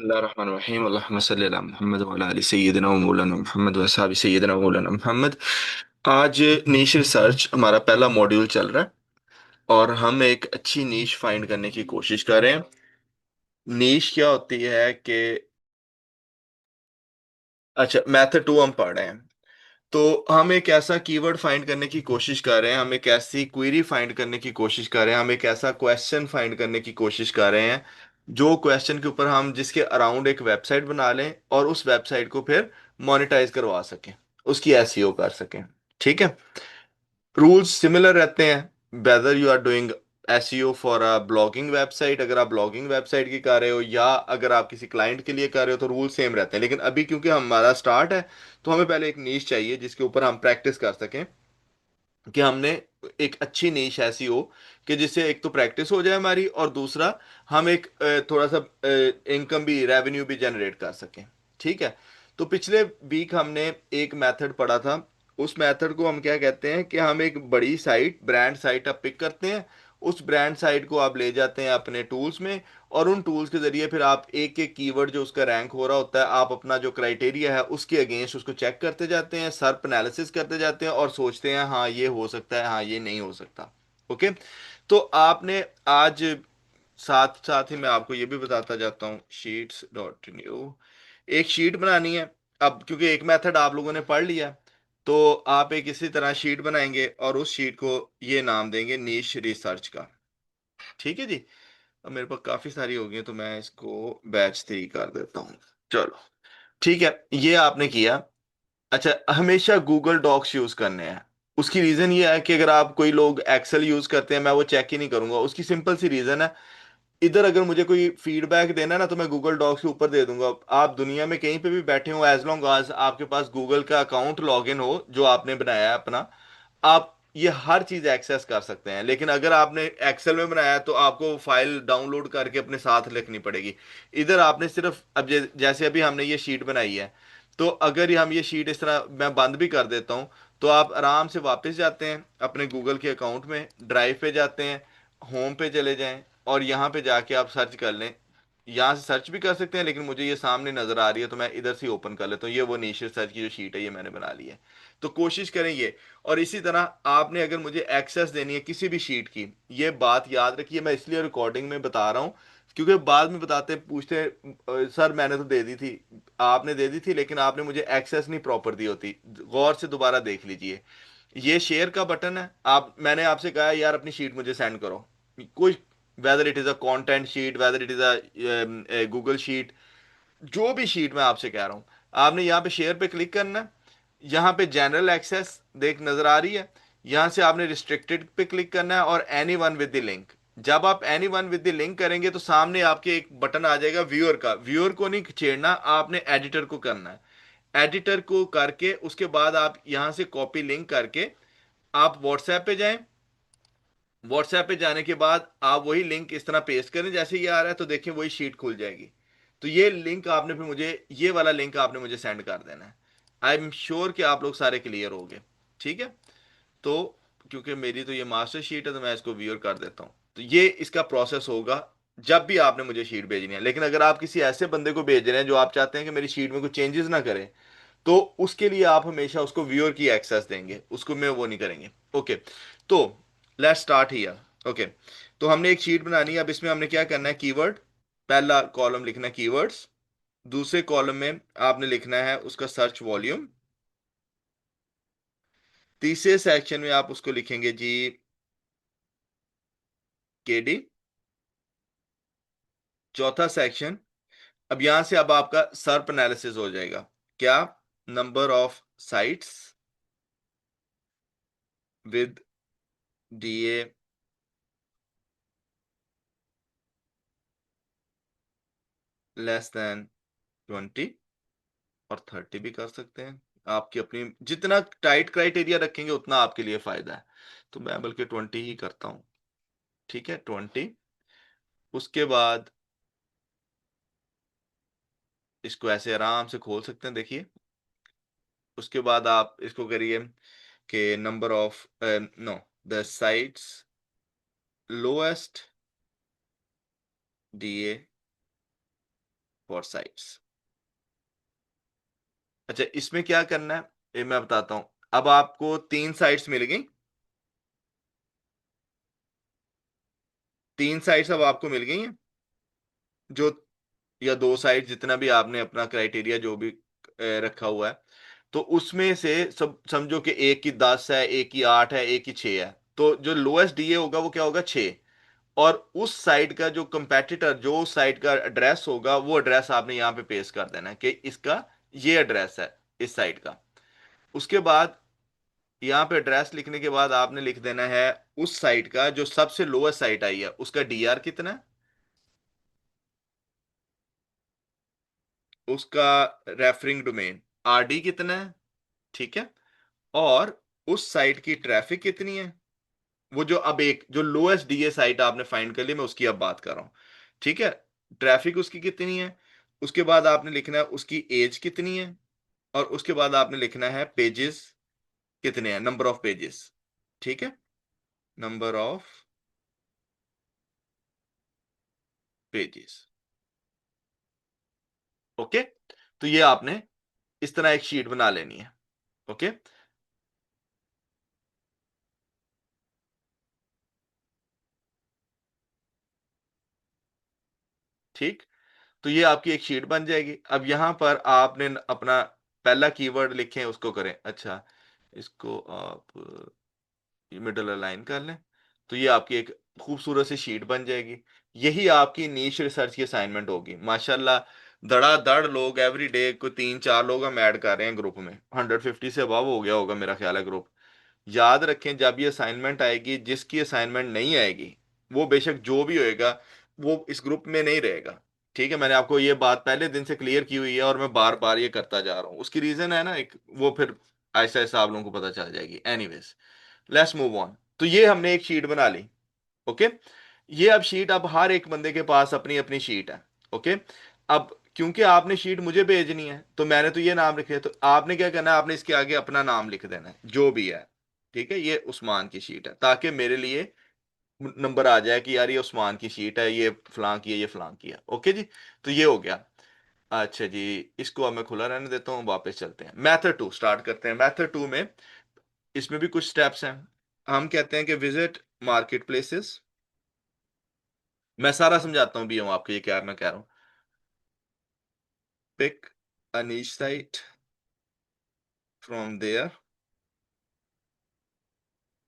बिस्मिल्लाहिर्रहमानिर्रहीम अल्लाहुम्मा सल्लि अला मुहम्मद व अला आलि सय्यिदिना व मौलाना मुहम्मद व असहाबि सय्यिदिना व मौलाना मुहम्मद। आज नीश रिसर्च हमारा पहला मॉड्यूल चल रहा है और हम एक अच्छी नीश फाइंड करने की कोशिश कर रहे हैं। नीश क्या होती है कि अच्छा, मेथड टू हम पढ़ रहे हैं। तो हम एक ऐसा कीवर्ड फाइंड करने की कोशिश कर रहे हैं, हम एक ऐसी क्वेरी फाइंड करने की कोशिश कर रहे हैं, हम एक ऐसा क्वेश्चन फाइंड करने की कोशिश कर रहे हैं जो क्वेश्चन के ऊपर हम जिसके अराउंड एक वेबसाइट बना लें और उस वेबसाइट को फिर मोनेटाइज करवा सकें, उसकी एसईओ कर सकें। ठीक है। रूल्स सिमिलर रहते हैं whether you are doing SEO for a blogging website, अगर आप ब्लॉगिंग वेबसाइट की कर रहे हो या अगर आप किसी क्लाइंट के लिए कर रहे हो तो रूल सेम रहते हैं। लेकिन अभी क्योंकि हमारा स्टार्ट है तो हमें पहले एक नीश चाहिए जिसके ऊपर हम प्रैक्टिस कर सकें कि हमने एक अच्छी नीश ऐसी हो कि जिससे एक तो प्रैक्टिस हो जाए हमारी और दूसरा हम एक थोड़ा सा इनकम भी रेवेन्यू भी जनरेट कर सकें। ठीक है। तो पिछले वीक हमने एक मेथड पढ़ा था। उस मेथड को हम क्या कहते हैं कि हम एक बड़ी साइट ब्रांड साइट आप पिक करते हैं, उस ब्रांड साइट को आप ले जाते हैं अपने टूल्स में और उन टूल्स के जरिए फिर आप एक एक कीवर्ड जो उसका रैंक हो रहा होता है आप अपना जो क्राइटेरिया है उसके अगेंस्ट उसको चेक करते जाते हैं, सर्प एनालिसिस करते जाते हैं और सोचते हैं हाँ ये हो सकता है, हाँ ये नहीं हो सकता। ओके। तो आपने आज साथ साथ ही मैं आपको ये भी बताता जाता हूँ शीट्स डॉट न्यू एक शीट बनानी है। अब क्योंकि एक मेथड आप लोगों ने पढ़ लिया तो आप एक इसी तरह शीट बनाएंगे और उस शीट को ये नाम देंगे नीश रिसर्च का। ठीक है जी। अब मेरे पास काफी सारी हो गई हैं, तो मैं इसको बैच 3 कर देता हूँ। चलो ठीक है, ये आपने किया। अच्छा, हमेशा गूगल डॉक्स यूज करने हैं। उसकी रीजन ये है कि अगर आप कोई लोग एक्सेल यूज करते हैं मैं वो चेक ही नहीं करूंगा। उसकी सिंपल सी रीजन है, इधर अगर मुझे कोई फीडबैक देना है ना तो मैं गूगल डॉक्स के ऊपर दे दूंगा। आप दुनिया में कहीं पे भी बैठे हो एज लॉन्ग आज आपके पास गूगल का अकाउंट लॉगिन हो जो आपने बनाया है अपना, आप ये हर चीज एक्सेस कर सकते हैं। लेकिन अगर आपने एक्सेल में बनाया है तो आपको फाइल डाउनलोड करके अपने साथ लिखनी पड़ेगी। इधर आपने सिर्फ अब जैसे अभी हमने ये शीट बनाई है, तो अगर हम ये शीट इस तरह मैं बंद भी कर देता हूं तो आप आराम से वापस जाते हैं अपने गूगल के अकाउंट में, ड्राइव पे जाते हैं, होम पे चले जाएं और यहाँ पे जाके आप सर्च कर लें। यहाँ से सर्च भी कर सकते हैं लेकिन मुझे ये सामने नजर आ रही है तो मैं इधर से ओपन कर लेता हूँ। ये वो नीचे सर्च की जो शीट है ये मैंने बना ली है। तो कोशिश करें ये। और इसी तरह आपने अगर मुझे एक्सेस देनी है किसी भी शीट की, ये बात याद रखिए, मैं इसलिए रिकॉर्डिंग में बता रहा हूँ क्योंकि बाद में बताते पूछते सर मैंने तो दे दी थी, आपने दे दी थी लेकिन आपने मुझे एक्सेस नहीं प्रॉपर दी होती। गौर से दोबारा देख लीजिए। ये शेयर का बटन है, आप मैंने आपसे कहा यार अपनी शीट मुझे सेंड करो, कोई whether it is a content sheet whether it is a Google sheet, जो भी शीट मैं आपसे कह रहा हूं, आपने यहाँ पे शेयर पे क्लिक करना है। यहाँ पे जनरल एक्सेस देख नजर आ रही है, यहाँ से आपने रिस्ट्रिक्टेड पे क्लिक करना है और any one with the link. जब आप any one with the link करेंगे तो सामने आपके एक बटन आ जाएगा व्यूअर का। व्यूअर को नहीं छेड़ना, आपने एडिटर को करना है। एडिटर को करके उसके बाद आप यहां से कॉपी लिंक करके आप व्हाट्सएप पे जाएं। व्हाट्सएप पे जाने के बाद आप वही लिंक इस तरह पेस्ट करें जैसे ये आ रहा है, तो देखिए वही शीट खुल जाएगी। तो ये लिंक आपने फिर मुझे ये वाला लिंक आपने मुझे सेंड कर देना है। आई एम श्योर कि आप लोग सारे क्लियर हो गए। ठीक है। तो क्योंकि मेरी तो ये मास्टर शीट है तो मैं इसको व्यूअर कर देता हूँ। तो ये इसका प्रोसेस होगा जब भी आपने मुझे शीट भेजनी है। लेकिन अगर आप किसी ऐसे बंदे को भेज रहे हैं जो आप चाहते हैं कि मेरी शीट में कुछ चेंजेस ना करें, तो उसके लिए आप हमेशा उसको व्यूअर की एक्सेस देंगे, उसको में वो नहीं करेंगे। ओके। तो लेट्स स्टार्ट हियर। ओके। तो हमने एक शीट बनानी है। अब इसमें हमने क्या करना है, कीवर्ड पहला कॉलम लिखना है कीवर्ड्स, दूसरे कॉलम में आपने लिखना है उसका सर्च वॉल्यूम, तीसरे सेक्शन में आप उसको लिखेंगे जी केडी, चौथा सेक्शन। अब यहां से अब आपका सर्प एनालिसिस हो जाएगा। क्या? Number of sites with DA less than 20, और 30 भी कर सकते हैं। आपकी अपनी जितना टाइट क्राइटेरिया रखेंगे उतना आपके लिए फायदा है। तो मैं बल्कि 20 ही करता हूं। ठीक है, 20। उसके बाद इसको ऐसे आराम से खोल सकते हैं, देखिए। उसके बाद आप इसको करिए कि number of know the sites lowest DA for sites. अच्छा, इसमें क्या करना है ये मैं बताता हूँ। अब आपको 3 साइट्स मिल गई, 3 साइट्स अब आपको मिल गई हैं, जो या 2 साइट्स जितना भी आपने अपना क्राइटेरिया जो भी रखा हुआ है। तो उसमें से सब समझो कि एक की 10 है, एक की 8 है, एक की 6 है। तो जो लोएस्ट डीए होगा वो क्या होगा? 6। और उस साइट का जो कंपेटिटर, जो उस साइट का एड्रेस होगा, वो एड्रेस आपने यहाँ पे पेस्ट कर देना है कि इसका ये एड्रेस है इस साइट का। उसके बाद यहाँ पे एड्रेस लिखने के बाद आपने लिख देना है उस साइट का जो सबसे लोएस्ट साइट आई है उसका डीआर कितना है, उसका रेफरिंग डोमेन आरडी कितना है, ठीक है, और उस साइट की ट्रैफिक कितनी है। वो जो अब एक जो लोएस्ट डीए साइट आपने फाइंड कर ली, मैं उसकी अब बात कर रहा हूं, ठीक है। ट्रैफिक उसकी कितनी है, उसके बाद आपने लिखना है उसकी एज कितनी है, और उसके बाद आपने लिखना है पेजेस कितने हैं, नंबर ऑफ पेजेस, ठीक है, नंबर ऑफ पेजेस। ओके, तो ये आपने इस तरह एक शीट बना लेनी है। ओके, ठीक। तो ये आपकी एक शीट बन जाएगी। अब यहां पर आपने अपना पहला कीवर्ड लिखें, उसको करें। अच्छा, इसको आप मिडल अलाइन कर लें। तो ये आपकी एक खूबसूरत सी शीट बन जाएगी। यही आपकी नीश रिसर्च की असाइनमेंट होगी। माशाल्लाह, धड़ाधड़ लोग एवरी डे को 3-4 लोग हम ऐड कर रहे हैं ग्रुप में। 150 से अबव हो गया होगा मेरा ख्याल है ग्रुप। याद रखें, जब ये असाइनमेंट आएगी, जिसकी असाइनमेंट नहीं आएगी वो बेशक जो भी होएगा वो इस ग्रुप में नहीं रहेगा। ठीक है, मैंने आपको ये बात पहले दिन से क्लियर की हुई है और मैं बार बार ये करता जा रहा हूँ। उसकी रीजन है ना एक, वो फिर ऐसा ऐसा आप लोगों को पता चल जाएगी। Anyways, let's move on. तो ये हमने एक शीट बना ली। ओके, ये अब शीट, अब हर एक बंदे के पास अपनी अपनी शीट है। ओके, अब क्योंकि आपने शीट मुझे भेजनी है तो मैंने तो ये नाम लिखे, तो आपने क्या करना है, आपने इसके आगे अपना नाम लिख देना है जो भी है। ठीक है, ये उस्मान की शीट है, ताकि मेरे लिए नंबर आ जाए कि यार ये उस्मान की शीट है, ये फलां की है, ये फलां की है। ओके जी, तो ये हो गया। अच्छा जी, इसको अब मैं खुला रहने देता हूँ, वापस चलते हैं। मेथड 2 स्टार्ट करते हैं। मेथड 2 में इसमें भी कुछ स्टेप्स हैं। हम कहते हैं कि विजिट मार्केट प्लेसेस। मैं सारा समझाता हूँ भी हूँ आपको, ये क्या मैं कह रहा हूँ। Pick a niche site from there,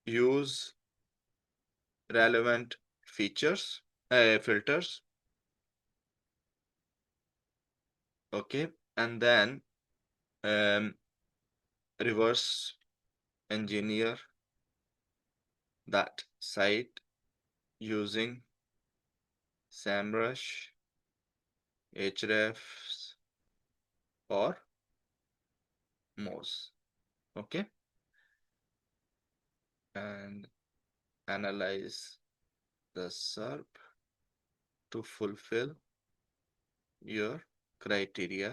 use relevant features, filters, okay, and then um, reverse engineer that site using SEMrush, Hrefs, or Moz, okay, and analyze the SERP to fulfill your criteria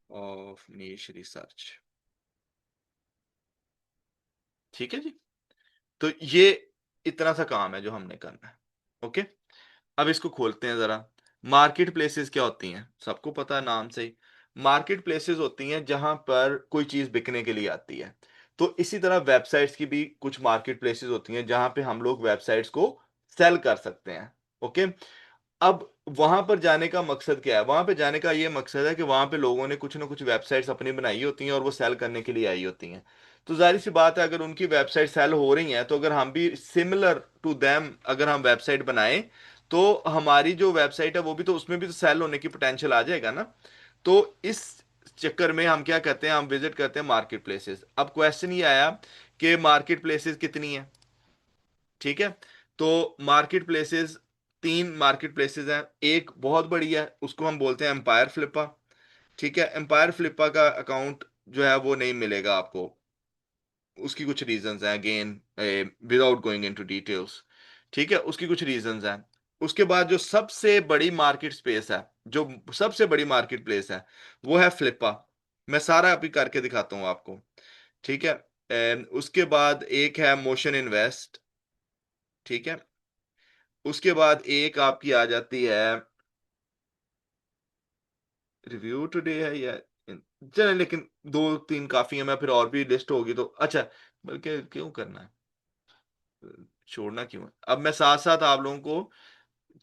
of niche research। ठीक है जी, तो ये इतना सा काम है जो हमने करना है। ओके, अब इसको खोलते हैं जरा। मार्केट प्लेसेस क्या होती हैं, सबको पता है नाम से ही। मार्केट प्लेसेस होती हैं जहां पर कोई चीज बिकने के लिए आती है। तो इसी तरह वेबसाइट्स की भी कुछ मार्केट प्लेसेस होती हैं जहां पे हम लोग वेबसाइट्स को सेल कर सकते हैं। ओके, अब वहां पर जाने का मकसद क्या है? वहां पे जाने का ये मकसद है कि वहां पे लोगों ने कुछ ना कुछ वेबसाइट्स अपनी बनाई होती हैं और वो सेल करने के लिए आई होती हैं। तो जाहिर सी बात है, अगर उनकी वेबसाइट सेल हो रही है तो अगर हम भी सिमिलर टू देम अगर हम वेबसाइट बनाएं, तो हमारी जो वेबसाइट है वो भी तो, उसमें भी तो सेल होने की पोटेंशियल आ जाएगा ना। तो इस चक्कर में हम क्या करते हैं, हम विजिट करते हैं मार्केट प्लेसेस। अब क्वेश्चन ये आया कि मार्केट प्लेसेस कितनी है। ठीक है, तो मार्केट प्लेसेस, 3 मार्केट प्लेसेस हैं। एक बहुत बड़ी है, उसको हम बोलते हैं एम्पायर फ्लिपा। ठीक है, एम्पायर फ्लिपा का अकाउंट जो है वो नहीं मिलेगा आपको। उसकी कुछ रीजंस हैं, again without going into details. ठीक है, उसकी कुछ रीजंस हैं। उसके बाद जो सबसे बड़ी मार्केट स्पेस है, जो सबसे बड़ी मार्केट प्लेस है, वो है फ्लिपा। मैं सारा अभी करके दिखाता हूँ आपको। ठीक है, उसके बाद एक है मोशन इन्वेस्ट। ठीक है, उसके बाद एक आपकी आ जाती है रिव्यू टुडे है या चले, लेकिन दो तीन काफी है, मैं फिर और भी लिस्ट होगी तो अच्छा, बल्कि क्यों करना है, छोड़ना क्यों है। अब मैं साथ साथ आप लोगों को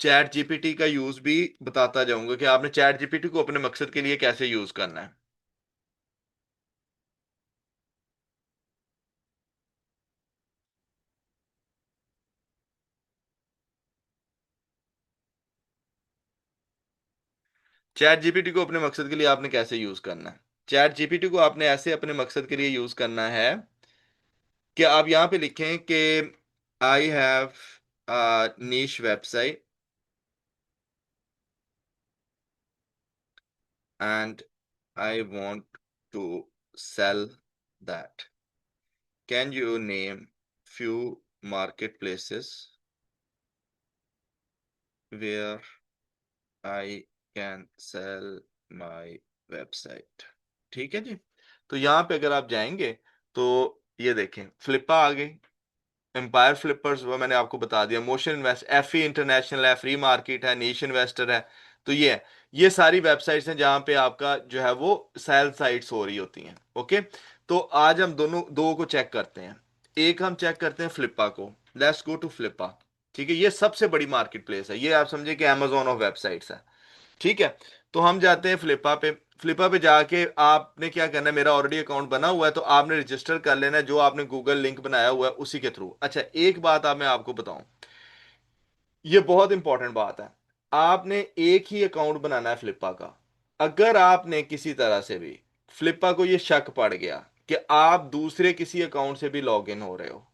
चैट जीपीटी का यूज भी बताता जाऊंगा कि आपने चैट जीपीटी को अपने मकसद के लिए कैसे यूज करना है। चैट जीपीटी को अपने मकसद के लिए आपने कैसे यूज करना है। चैट जीपीटी को आपने ऐसे अपने मकसद के लिए यूज करना है कि आप यहां पे लिखें कि I have niche website and I want to sell that, can you name few marketplaces where I can sell my website। ठीक है जी। तो यहाँ पे अगर आप जाएंगे तो ये देखें फ्लिपा आ गई, एम्पायर फ्लिपर्स वो मैंने आपको बता दिया, मोशन इन्वेस्ट, एफ इंटरनेशनल है, फ्री मार्केट है, नेशन इन्वेस्टर है। तो ये सारी वेबसाइट्स हैं जहां पे आपका जो है वो सेल साइट्स हो रही होती हैं। ओके, तो आज हम दोनों दो को चेक करते हैं। एक हम चेक करते हैं फ्लिपा को। Let's go to Flippa. ठीक है, ये सबसे बड़ी मार्केट प्लेस है, ये आप समझे कि अमेजोन ऑफ वेबसाइट्स है। ठीक है, तो हम जाते हैं फ्लिपा पे। फ्लिपा पे जाके आपने क्या करना है, मेरा ऑलरेडी अकाउंट बना हुआ है तो आपने रजिस्टर कर लेना है, जो आपने गूगल लिंक बनाया हुआ है उसी के थ्रू। अच्छा, एक बात आप मैं आपको बताऊं, ये बहुत इंपॉर्टेंट बात है। आपने एक ही अकाउंट बनाना है फ्लिपा का। अगर आपने किसी तरह से भी फ्लिपा को ये शक पड़ गया कि आप दूसरे किसी अकाउंट से भी लॉग इन हो रहे हो,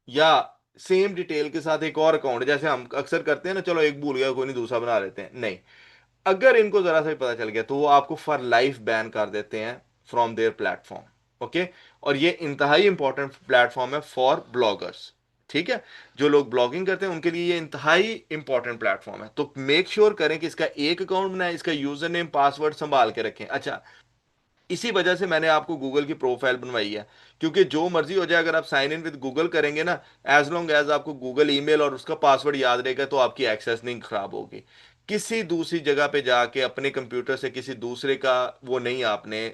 या सेम डिटेल के साथ एक और अकाउंट, जैसे हम अक्सर करते हैं ना, चलो एक भूल गया कोई नहीं दूसरा बना लेते हैं, नहीं, अगर इनको जरा सा भी पता चल गया तो वो आपको फॉर लाइफ बैन कर देते हैं फ्रॉम देयर प्लेटफॉर्म। ओके, और ये इंतहाई इंपॉर्टेंट प्लेटफॉर्म है फॉर ब्लॉगर्स। ठीक है, जो लोग ब्लॉगिंग करते हैं उनके लिए ये इंतहाई इंपॉर्टेंट प्लेटफॉर्म है, तो मेक श्योर करें कि इसका एक अकाउंट बनाए, इसका यूजर नेम पासवर्ड संभाल के रखें। अच्छा, इसी वजह से मैंने आपको गूगल की प्रोफाइल बनवाई है, क्योंकि जो मर्जी हो जाए अगर आप साइन इन विद गूगल करेंगे ना, एज लॉन्ग एज आपको गूगल ईमेल और उसका पासवर्ड याद रहेगा तो आपकी एक्सेस नहीं खराब होगी। किसी दूसरी जगह पे जाके अपने कंप्यूटर से किसी दूसरे का वो नहीं आपने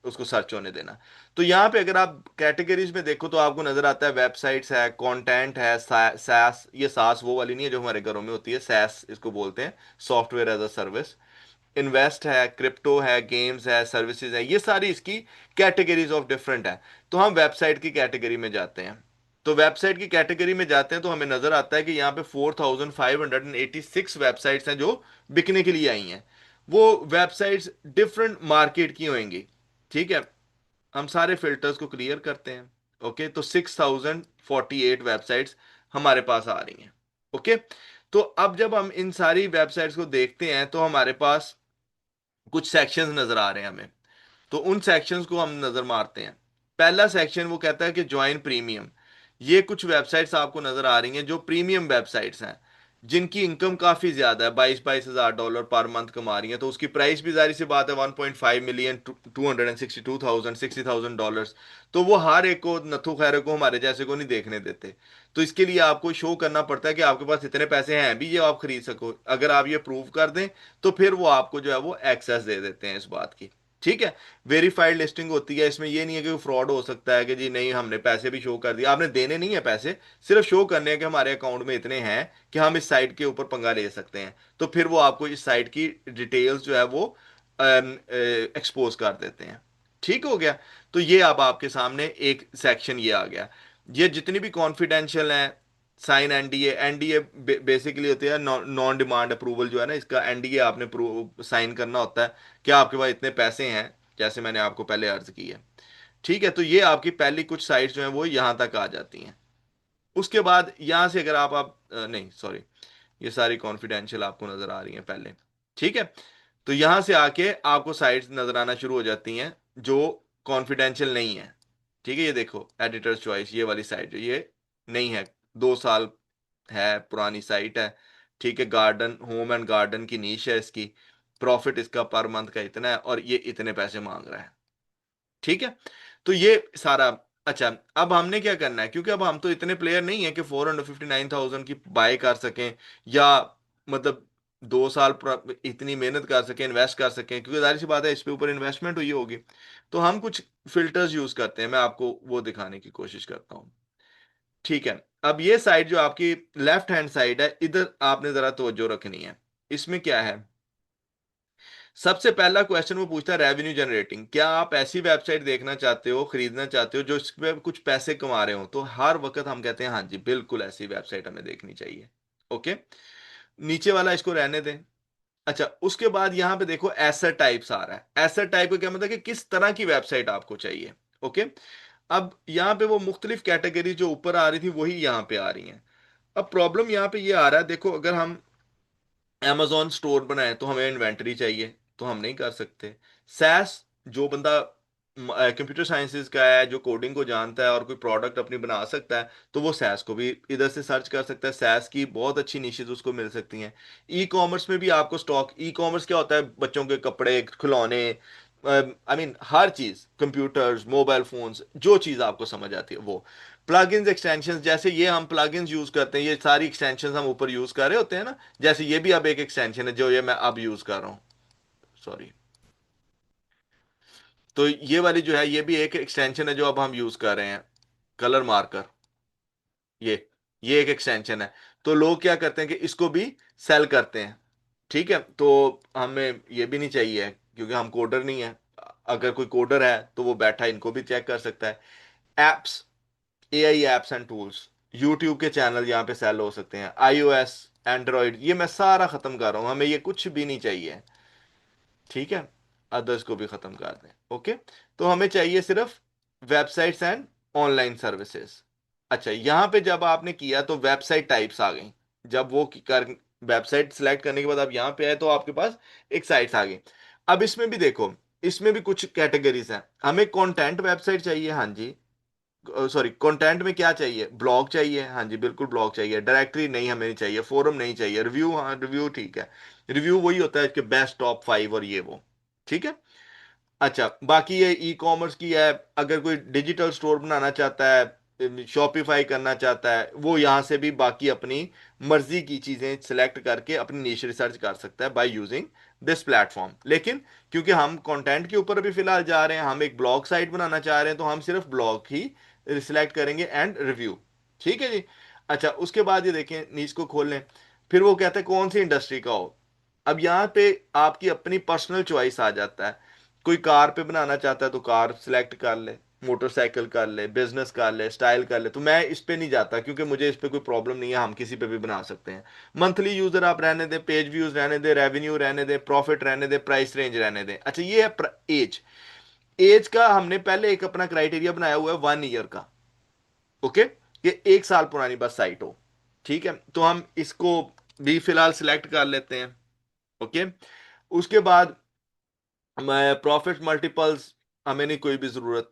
उसको सर्च होने देना। तो यहाँ पे अगर आप कैटेगरीज में देखो तो आपको नजर आता है वेबसाइट्स है, कंटेंट है, सैस, ये सास वो वाली नहीं है जो हमारे घरों में होती है, सैस इसको बोलते हैं, software as a service. Invest है, क्रिप्टो है, गेम्स है, सर्विसेज है, ये सारी इसकी कैटेगरीज ऑफ डिफरेंट है। तो हम वेबसाइट की कैटेगरी में जाते हैं। तो वेबसाइट की कैटेगरी में जाते हैं तो हमें नजर आता है कि यहाँ पे 4586 वेबसाइट्स हैं जो बिकने के लिए आई हैं। वो वेबसाइट्स डिफरेंट मार्केट की होंगी। ठीक है, हम सारे फिल्टर्स को क्लियर करते हैं। ओके, तो 6048 वेबसाइट्स हमारे पास आ रही हैं। ओके, तो अब जब हम इन सारी वेबसाइट्स को देखते हैं तो हमारे पास कुछ सेक्शंस नजर आ रहे हैं हमें। तो उन सेक्शंस को हम नजर मारते हैं। पहला सेक्शन वो कहता है कि ज्वाइन प्रीमियम। ये कुछ वेबसाइट्स आपको नजर आ रही हैं जो प्रीमियम वेबसाइट्स हैं, जिनकी इनकम काफी ज्यादा है, 22,000 पर मंथ कमा रही हैं। तो उसकी प्राइस भी जारी सी बात है 1.5 मिलियन, 262,000, $60,000। तो वो हर एक को, नथु खैर को, हमारे जैसे को नहीं देखने देते। तो इसके लिए आपको शो करना पड़ता है कि आपके पास इतने पैसे हैं भी ये आप खरीद सको। अगर आप ये प्रूव कर दें तो फिर वो आपको जो है वो एक्सेस दे देते हैं इस बात की। ठीक है, वेरीफाइड लिस्टिंग होती है, इसमें ये नहीं है कि फ्रॉड हो सकता है कि जी नहीं हमने पैसे भी शो कर दिए, आपने देने नहीं है पैसे, सिर्फ शो करने हैं कि हमारे अकाउंट में इतने हैं कि हम इस साइट के ऊपर पंगा ले सकते हैं। तो फिर वो आपको इस साइट की डिटेल्स जो है वो एक्सपोज कर देते हैं। ठीक हो गया। तो ये अब आपके सामने एक सेक्शन ये आ गया। ये जितनी भी कॉन्फिडेंशियल है, साइन एनडीए, एनडीए बेसिकली होते हैं नॉन डिमांड अप्रूवल, जो है ना, इसका एनडीए आपने साइन करना होता है कि आपके पास इतने पैसे हैं, जैसे मैंने आपको पहले अर्ज की है। ठीक है, तो ये आपकी पहली कुछ साइट्स जो हैं वो यहां तक आ जाती हैं। उसके बाद यहां से अगर आप नहीं सॉरी, ये सारी कॉन्फिडेंशियल आपको नजर आ रही हैं पहले। ठीक है, तो यहां से आके आपको साइट्स नजर आना शुरू हो जाती हैं जो कॉन्फिडेंशियल नहीं है। ठीक है, ये देखो एडिटर्स चॉइस, ये वाली साइट जो ये नहीं है, 2 साल है पुरानी साइट है। ठीक है, गार्डन, होम एंड गार्डन की नीश है इसकी, प्रॉफिट इसका पर मंथ का इतना है और ये इतने पैसे मांग रहा है। ठीक है, तो ये सारा। अच्छा, अब हमने क्या करना है, क्योंकि अब हम तो इतने प्लेयर नहीं है कि 459,000 की बाय कर सकें, या मतलब 2 साल इतनी मेहनत कर सकें, इन्वेस्ट कर सकें, क्योंकि जाहिर सी बात है इस पे ऊपर इन्वेस्टमेंट हुई होगी। तो हम कुछ फिल्टर्स यूज करते हैं, मैं आपको वो दिखाने की कोशिश करता हूँ। ठीक है। अब ये साइड जो आपकी लेफ्ट हैंड साइड है, इधर आपने जरा तवज्जो रखनी है। इसमें क्या है, सबसे पहला क्वेश्चन वो पूछता है रेवेन्यू जनरेटिंग, क्या आप ऐसी वेबसाइट देखना चाहते हो, खरीदना चाहते हो जो इस पे कुछ पैसे कमा रहे हो? तो हर वक्त हम कहते हैं हाँ जी बिल्कुल ऐसी वेबसाइट हमें देखनी चाहिए। ओके, नीचे वाला इसको रहने दें। अच्छा, उसके बाद यहां पे देखो एसेट टाइप्स आ रहा है। एसेट टाइप का क्या मतलब कि किस तरह की वेबसाइट आपको चाहिए। ओके, अब यहां पे वो मुख्तलिफ कैटेगरी जो ऊपर आ रही थी वही यहां पे आ रही हैं। अब प्रॉब्लम यहां पे ये आ रहा है, देखो अगर हम amazon स्टोर बनाए तो हमें इन्वेंटरी चाहिए, तो हम नहीं कर सकते। सैस, जो बंदा कंप्यूटर साइंसेज का है, जो कोडिंग को जानता है और कोई प्रोडक्ट अपनी बना सकता है, तो वो सैस को भी इधर से सर्च कर सकता है। सैस की बहुत अच्छी निशेज उसको मिल सकती हैं। ई कॉमर्स में भी आपको स्टॉक, ई कॉमर्स क्या होता है, बच्चों के कपड़े, खिलौने, हर चीज, कंप्यूटर्स, मोबाइल फोन्स, जो चीज आपको समझ आती है वो। प्लगइन्स, एक्सटेंशंस, जैसे ये हम प्लगइन्स यूज करते हैं, ये सारी एक्सटेंशंस हम ऊपर यूज कर रहे होते हैं ना, जैसे ये भी अब एक एक्सटेंशन है जो ये मैं अब यूज कर रहा हूँ। सॉरी। तो ये वाली जो है ये भी एक एक्सटेंशन है जो अब हम यूज कर रहे हैं, कलर मार्कर। ये ये एक एक्सटेंशन है। तो लोग क्या करते हैं कि इसको भी सेल करते हैं। ठीक है, तो हमें ये भी नहीं चाहिए क्योंकि हम कोडर नहीं है। अगर कोई कोडर है तो वो बैठा इनको भी चेक कर सकता है। Apps, AI apps and tools, YouTube के चैनल यहाँ पे सेल हो सकते हैं। आईओएस, एंड्रॉइड, ये मैं सारा खत्म कर रहा हूँ, हमें ये कुछ भी नहीं चाहिए। ठीक है, अदर्स को भी खत्म कर दें। ओके, तो हमें चाहिए सिर्फ वेबसाइट्स एंड ऑनलाइन सर्विसेज। अच्छा, यहां पे जब आपने किया तो वेबसाइट टाइप्स आ गई। जब वो कर वेबसाइट सिलेक्ट करने के बाद आप यहां पे आए तो आपके पास एक साइट्स आ गई। अब इसमें भी देखो, इसमें भी कुछ कैटेगरीज हैं। हमें कंटेंट वेबसाइट चाहिए, हाँ जी। सॉरी, कंटेंट में क्या चाहिए, ब्लॉग चाहिए, हाँ जी बिल्कुल ब्लॉग चाहिए। डायरेक्टरी नहीं हमें नहीं चाहिए, फोरम नहीं चाहिए। रिव्यू, हाँ रिव्यू ठीक है। रिव्यू वही होता है कि बेस्ट टॉप 5 और ये वो। ठीक है। अच्छा, बाकी ये ई कॉमर्स की है, अगर कोई डिजिटल स्टोर बनाना चाहता है, शॉपिफाई करना चाहता है, वो यहाँ से भी बाकी अपनी मर्जी की चीजें सिलेक्ट करके अपनी नीश रिसर्च कर सकता है बाय यूजिंग दिस प्लेटफॉर्म। लेकिन क्योंकि हम कंटेंट के ऊपर अभी फिलहाल जा रहे हैं, हम एक ब्लॉग साइट बनाना चाह रहे हैं, तो हम सिर्फ ब्लॉग ही सिलेक्ट करेंगे एंड रिव्यू। ठीक है जी। अच्छा, उसके बाद ये देखें, नीच को खोल लें। फिर वो कहते हैं कौन सी इंडस्ट्री का हो। अब यहाँ पे आपकी अपनी पर्सनल चॉइस आ जाता है। कोई कार पे बनाना चाहता है तो कार सिलेक्ट कर ले, मोटरसाइकिल कर ले, बिजनेस कर ले, स्टाइल कर ले। तो मैं इस पे नहीं जाता क्योंकि मुझे इस पे कोई प्रॉब्लम नहीं है, हम किसी पे भी बना सकते हैं। मंथली यूजर आप रहने दें, पेज व्यूज रहने दें, रेवेन्यू रहने दें, प्रॉफिट रहने दें, प्राइस रेंज रहने दें। अच्छा, ये है एज। एज का हमने पहले एक अपना क्राइटेरिया बनाया हुआ है 1 ईयर का। ओके, ये 1 साल पुरानी बस साइट हो। ठीक है, तो हम इसको भी फिलहाल सिलेक्ट कर लेते हैं। ओके, उसके बाद मैं प्रॉफिट मल्टीपल्स, हमें नहीं कोई भी जरूरत।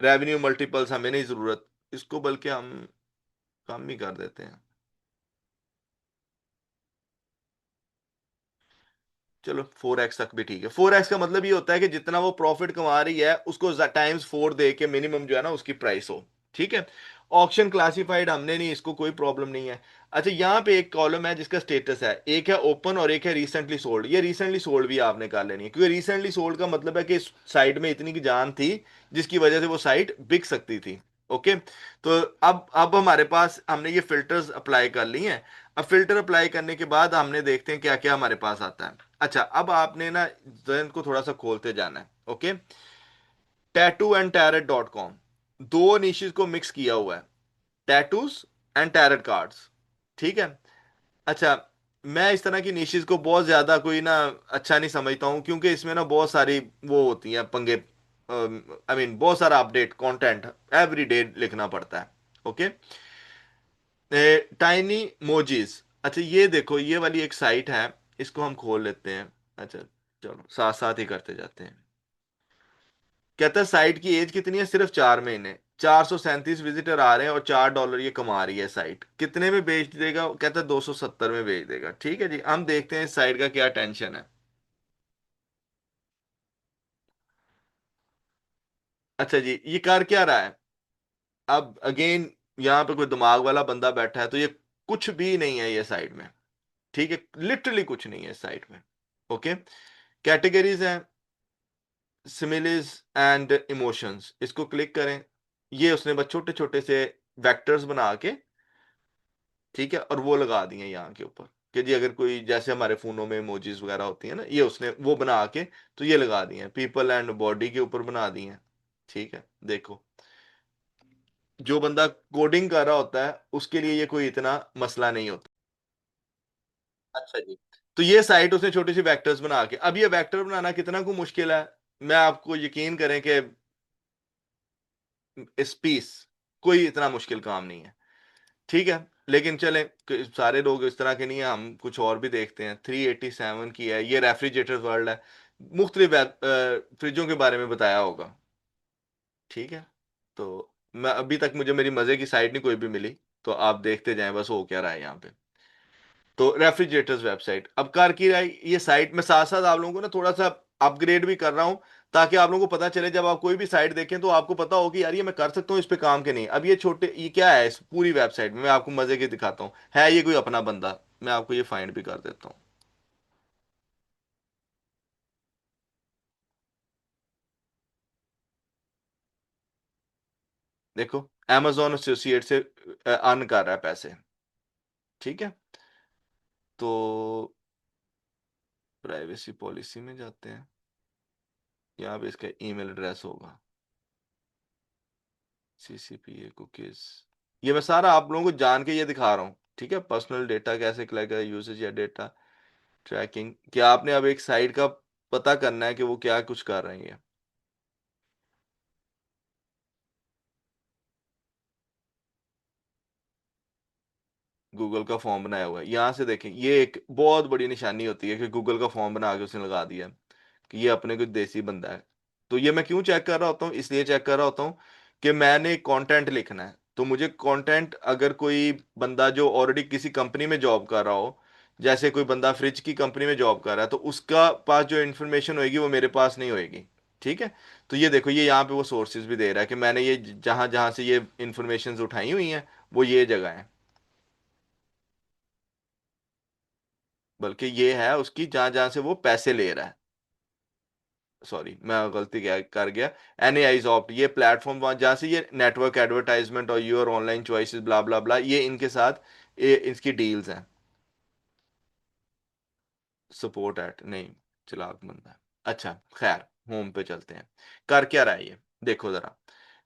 रेवेन्यू मल्टीपल्स हमें नहीं जरूरत, इसको बल्कि हम कम ही कर देते हैं। चलो 4x तक भी ठीक है। 4x का मतलब ये होता है कि जितना वो प्रॉफिट कमा रही है उसको टाइम्स 4 दे के मिनिमम जो है ना उसकी प्राइस हो। ठीक है। ऑक्शन क्लासिफाइड हमने नहीं, इसको कोई प्रॉब्लम नहीं है। अच्छा, यहाँ पे एक कॉलम है जिसका स्टेटस है, एक है ओपन और एक है रिसेंटली सोल्ड। ये रिसेंटली सोल्ड भी आपने कर लेनी है, क्योंकि रिसेंटली सोल्ड का मतलब है कि साइट में इतनी की जान थी जिसकी वजह से वो साइट बिक सकती थी। ओके, तो अब हमारे पास, हमने ये फिल्टर्स अप्लाई कर ली हैं। अब फिल्टर अप्लाई करने के बाद हमने देखते हैं क्या क्या हमारे पास आता है। अच्छा, अब आपने ना जहन को थोड़ा सा खोलते जाना है। ओके, tattooandtarot.com, दो निशेस को मिक्स किया हुआ है, टैटूज एंड टैरेट कार्ड्स। ठीक है। अच्छा, मैं इस तरह की निशेस को बहुत ज्यादा कोई ना अच्छा नहीं समझता हूँ, क्योंकि इसमें ना बहुत सारी वो होती हैं पंगे। बहुत सारा अपडेट कंटेंट एवरी डे लिखना पड़ता है। ओके, टाइनी मोजीज। अच्छा, ये देखो, ये वाली एक साइट है, इसको हम खोल लेते हैं। अच्छा, चलो साथ साथ ही करते जाते हैं। कहता है साइट की एज कितनी है, सिर्फ 4 महीने। 437 विजिटर आ रहे हैं और $4 ये कमा रही है। साइट कितने में बेच देगा, कहता है 270 में बेच देगा। ठीक है जी, हम देखते हैं इस साइट का क्या टेंशन है। अच्छा जी, ये कर क्या रहा है। अब अगेन, यहाँ पे कोई दिमाग वाला बंदा बैठा है तो ये कुछ भी नहीं है ये साइड में। ठीक है, लिटरली कुछ नहीं है इस साइट में। ओके, कैटेगरीज हैं सिमिलीज एंड इमोशंस, इसको क्लिक करें। ये उसने बस छोटे छोटे से वेक्टर्स बना के, ठीक है, और वो लगा दिए यहाँ के ऊपर कि जी अगर कोई, जैसे हमारे फोनों में इमोजीज वगैरह होती है ना, ये उसने वो बना के तो ये लगा दिए हैं, पीपल एंड बॉडी के ऊपर बना दिए हैं। ठीक है, देखो, जो बंदा कोडिंग कर रहा होता है उसके लिए ये कोई इतना मसला नहीं होता। अच्छा जी, तो ये साइट उसने छोटी सी वेक्टर्स बना के, अब ये वेक्टर बनाना कितना को मुश्किल है, मैं आपको यकीन करें कि इस पीस कोई इतना मुश्किल काम नहीं है। ठीक है, लेकिन चलें, सारे लोग इस तरह के नहीं है, हम कुछ और भी देखते हैं। 387 की है, ये रेफ्रिजरेटर वर्ल्ड है, मुख्तलिफ फ्रिजों के बारे में बताया होगा। ठीक है, तो मैं अभी तक, मुझे मेरी मजे की साइट नहीं कोई भी मिली, तो आप देखते जाएं बस हो क्या रहा है यहाँ पे। तो रेफ्रिजरेटर्स वेबसाइट अब कर की रहा है ये साइट, मैं साथ साथ आप लोगों को ना थोड़ा सा अपग्रेड भी कर रहा हूं, ताकि आप लोगों को पता चले जब आप कोई भी साइट देखें तो आपको पता हो कि यार ये मैं कर सकता हूँ इस पे काम के नहीं। अब ये छोटे, ये क्या है इस पूरी वेबसाइट में, मैं आपको मजे के दिखाता हूँ, है ये कोई अपना बंदा, मैं आपको ये फाइंड भी कर देता हूँ। देखो, amazon एसोसिएट से अर्न कर रहा है पैसे। ठीक है, तो प्राइवेसी पॉलिसी में जाते हैं, यहाँ पे इसका ईमेल एड्रेस होगा, सीसीपीए कुकीज, ये मैं सारा आप लोगों को जान के ये दिखा रहा हूँ। ठीक है, पर्सनल डेटा कैसे कलेक्ट करें, यूसेज या डेटा ट्रैकिंग, कि आपने अब एक साइट का पता करना है कि वो क्या कुछ कर रही है। गूगल का फॉर्म बनाया हुआ है, यहाँ से देखें, ये एक बहुत बड़ी निशानी होती है कि गूगल का फॉर्म बना के उसने लगा दिया कि ये अपने कोई देसी बंदा है। तो ये मैं क्यों चेक कर रहा होता हूँ, इसलिए चेक कर रहा होता हूँ कि मैंने कंटेंट लिखना है, तो मुझे कंटेंट, अगर कोई बंदा जो ऑलरेडी किसी कंपनी में जॉब कर रहा हो, जैसे कोई बंदा फ्रिज की कंपनी में जॉब कर रहा है, तो उसका पास जो इन्फॉर्मेशन होगी वो मेरे पास नहीं होगी। ठीक है, तो ये देखो, ये यहाँ पे वो सोर्सेज भी दे रहा है कि मैंने ये जहां जहां से ये इन्फॉर्मेशन उठाई हुई हैं वो ये जगह है, बल्कि ये है उसकी जहां जहां से वो पैसे ले रहा है। सॉरी, मैं गलती क्या कर गया, एनएआईज ऑप्ट, ये प्लेटफॉर्म वहां जहां से ये नेटवर्क एडवर्टाइजमेंट और योर ऑनलाइन चॉइसेस ब्ला ब्ला ब्ला, ये इनके साथ इसकी डील्स हैं। सपोर्ट एट नहीं, चिराग बंदा है। अच्छा, खैर, होम पे चलते हैं, कर क्या रहा है ये, देखो जरा,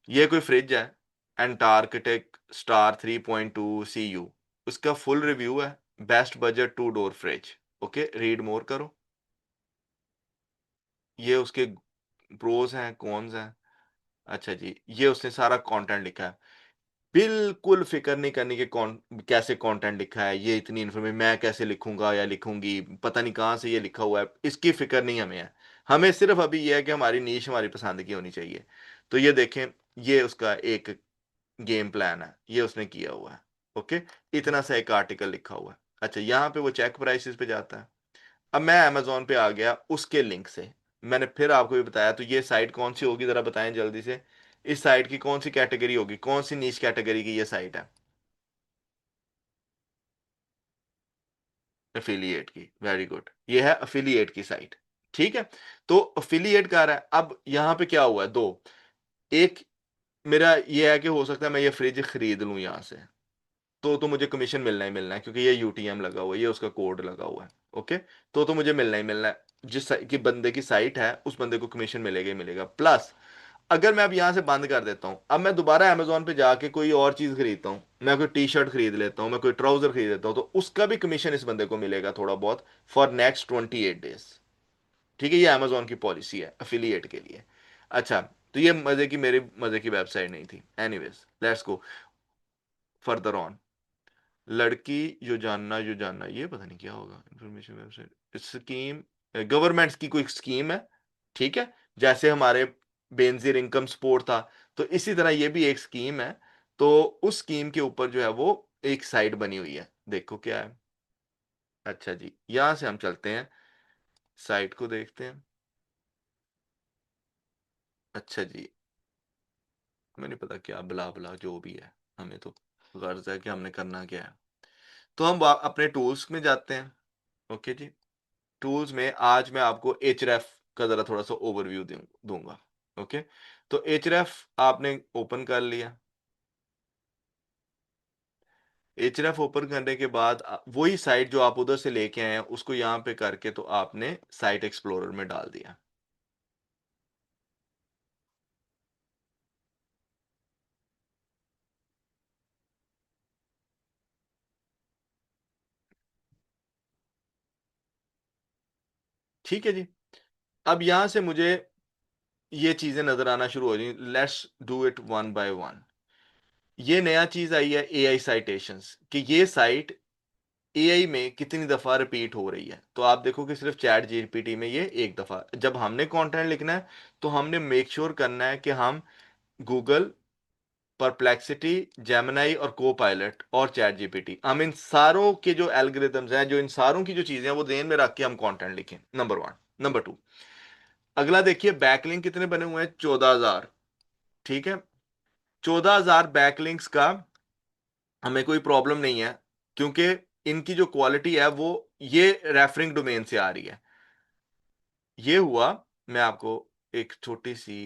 ये कोई फ्रिज है, एंटार्कटिक स्टार 3.2 सी यू, उसका फुल रिव्यू है, best budget two door fridge. Okay, read more करो, ये उसके प्रोज हैं कॉन्स हैं। अच्छा जी, ये उसने सारा कंटेंट लिखा है, बिल्कुल फिक्र नहीं करनी कि कौन कैसे कंटेंट लिखा है, ये इतनी इन्फॉर्मेशन मैं कैसे लिखूंगा या लिखूंगी, पता नहीं कहाँ से ये लिखा हुआ है, इसकी फिक्र नहीं हमें है। हमें सिर्फ अभी ये है कि हमारी नीश हमारी पसंद की होनी चाहिए। तो ये देखें, ये उसका एक गेम प्लान है, ये उसने किया हुआ है। ओके, इतना सा एक आर्टिकल लिखा हुआ है। अच्छा, यहाँ पे वो चेक प्राइसेस पे जाता है। अब मैं अमेजोन पे आ गया उसके लिंक से, मैंने फिर आपको भी बताया, तो ये साइट कौन सी होगी जरा बताएं जल्दी से, इस साइट की कौन सी कैटेगरी होगी, कौन सी नीच कैटेगरी की ये साइट है। एफिलिएट की, वेरी गुड, ये है एफिलिएट की साइट। ठीक है, तो एफिलिएट कर रहा है। अब यहाँ पे क्या हुआ है, दो, एक, मेरा ये है कि हो सकता है मैं ये फ्रिज खरीद लूं यहाँ से, तो मुझे कमीशन मिलना ही मिलना है, क्योंकि ये यूटीएम लगा हुआ है, ये उसका कोड लगा हुआ है। ओके, तो मुझे मिलना ही मिलना है, की बंदे की साइट है उस बंदे को कमीशन मिलेगा ही मिलेगा। प्लस अगर मैं अब यहां से बंद कर देता हूं, अब मैं दोबारा अमेजोन पे जाके कोई और चीज खरीदता हूं, मैं कोई टी शर्ट खरीद लेता हूं, मैं कोई ट्राउजर खरीद लेता हूं, तो उसका भी कमीशन इस बंदे को मिलेगा थोड़ा बहुत, फॉर नेक्स्ट 28 डेज। ठीक है, ये अमेजोन की पॉलिसी है अफिलिएट के लिए। अच्छा, तो ये मजे की, मेरी मजे की वेबसाइट नहीं थी, anyways let's go further on. लड़की जो जानना ये पता नहीं क्या होगा, इंफॉर्मेशन वेबसाइट स्कीम, गवर्नमेंट की कोई स्कीम है। ठीक है, जैसे हमारे बेनजीर इनकम सपोर्ट था, तो इसी तरह ये भी एक स्कीम है। तो उस स्कीम के ऊपर जो है वो एक साइट बनी हुई है, देखो क्या है। अच्छा जी, यहां से हम चलते हैं, साइट को देखते हैं। अच्छा जी, हमें नहीं पता क्या बला बला जो भी है, हमें तो गर्ज है कि हमने करना क्या है। तो हम अपने टूल्स में जाते हैं, ओके जी। टूल्स में आज मैं आपको एचरेफ का जरा थोड़ा सा ओवरव्यू दूंगा। ओके। तो एचरेफ आपने ओपन कर लिया। एचरेफ ओपन करने के बाद वही साइट जो आप उधर से लेके आए हैं उसको यहाँ पे करके तो आपने साइट एक्सप्लोरर में डाल दिया। ठीक है जी। अब यहां से मुझे ये चीजें नजर आना शुरू हो रही। Let's do it one by one. ये नया चीज आई है एआई साइटेशंस कि ये साइट एआई में कितनी दफा रिपीट हो रही है। तो आप देखो कि सिर्फ चैट जीपीटी में ये एक दफा, जब हमने कंटेंट लिखना है तो हमने मेक श्योर करना है कि हम गूगल, परप्लेक्सिटी, जेमिनाई और को पायलट और चैट जीपीटी, हम इन सारों के जो एल्गोरिदम्स हैं, जो इन सारों की जो चीजें हैं वो ध्यान में रख के हम कंटेंट लिखें। Number one. नंबर टू, अगला देखिए बैकलिंक कितने बने हुए हैं, 14,000। ठीक है। 14,000 बैकलिंक्स का हमें कोई प्रॉब्लम नहीं है, क्योंकि इनकी जो क्वालिटी है वो ये रेफरिंग डोमेन से आ रही है। ये हुआ। मैं आपको एक छोटी सी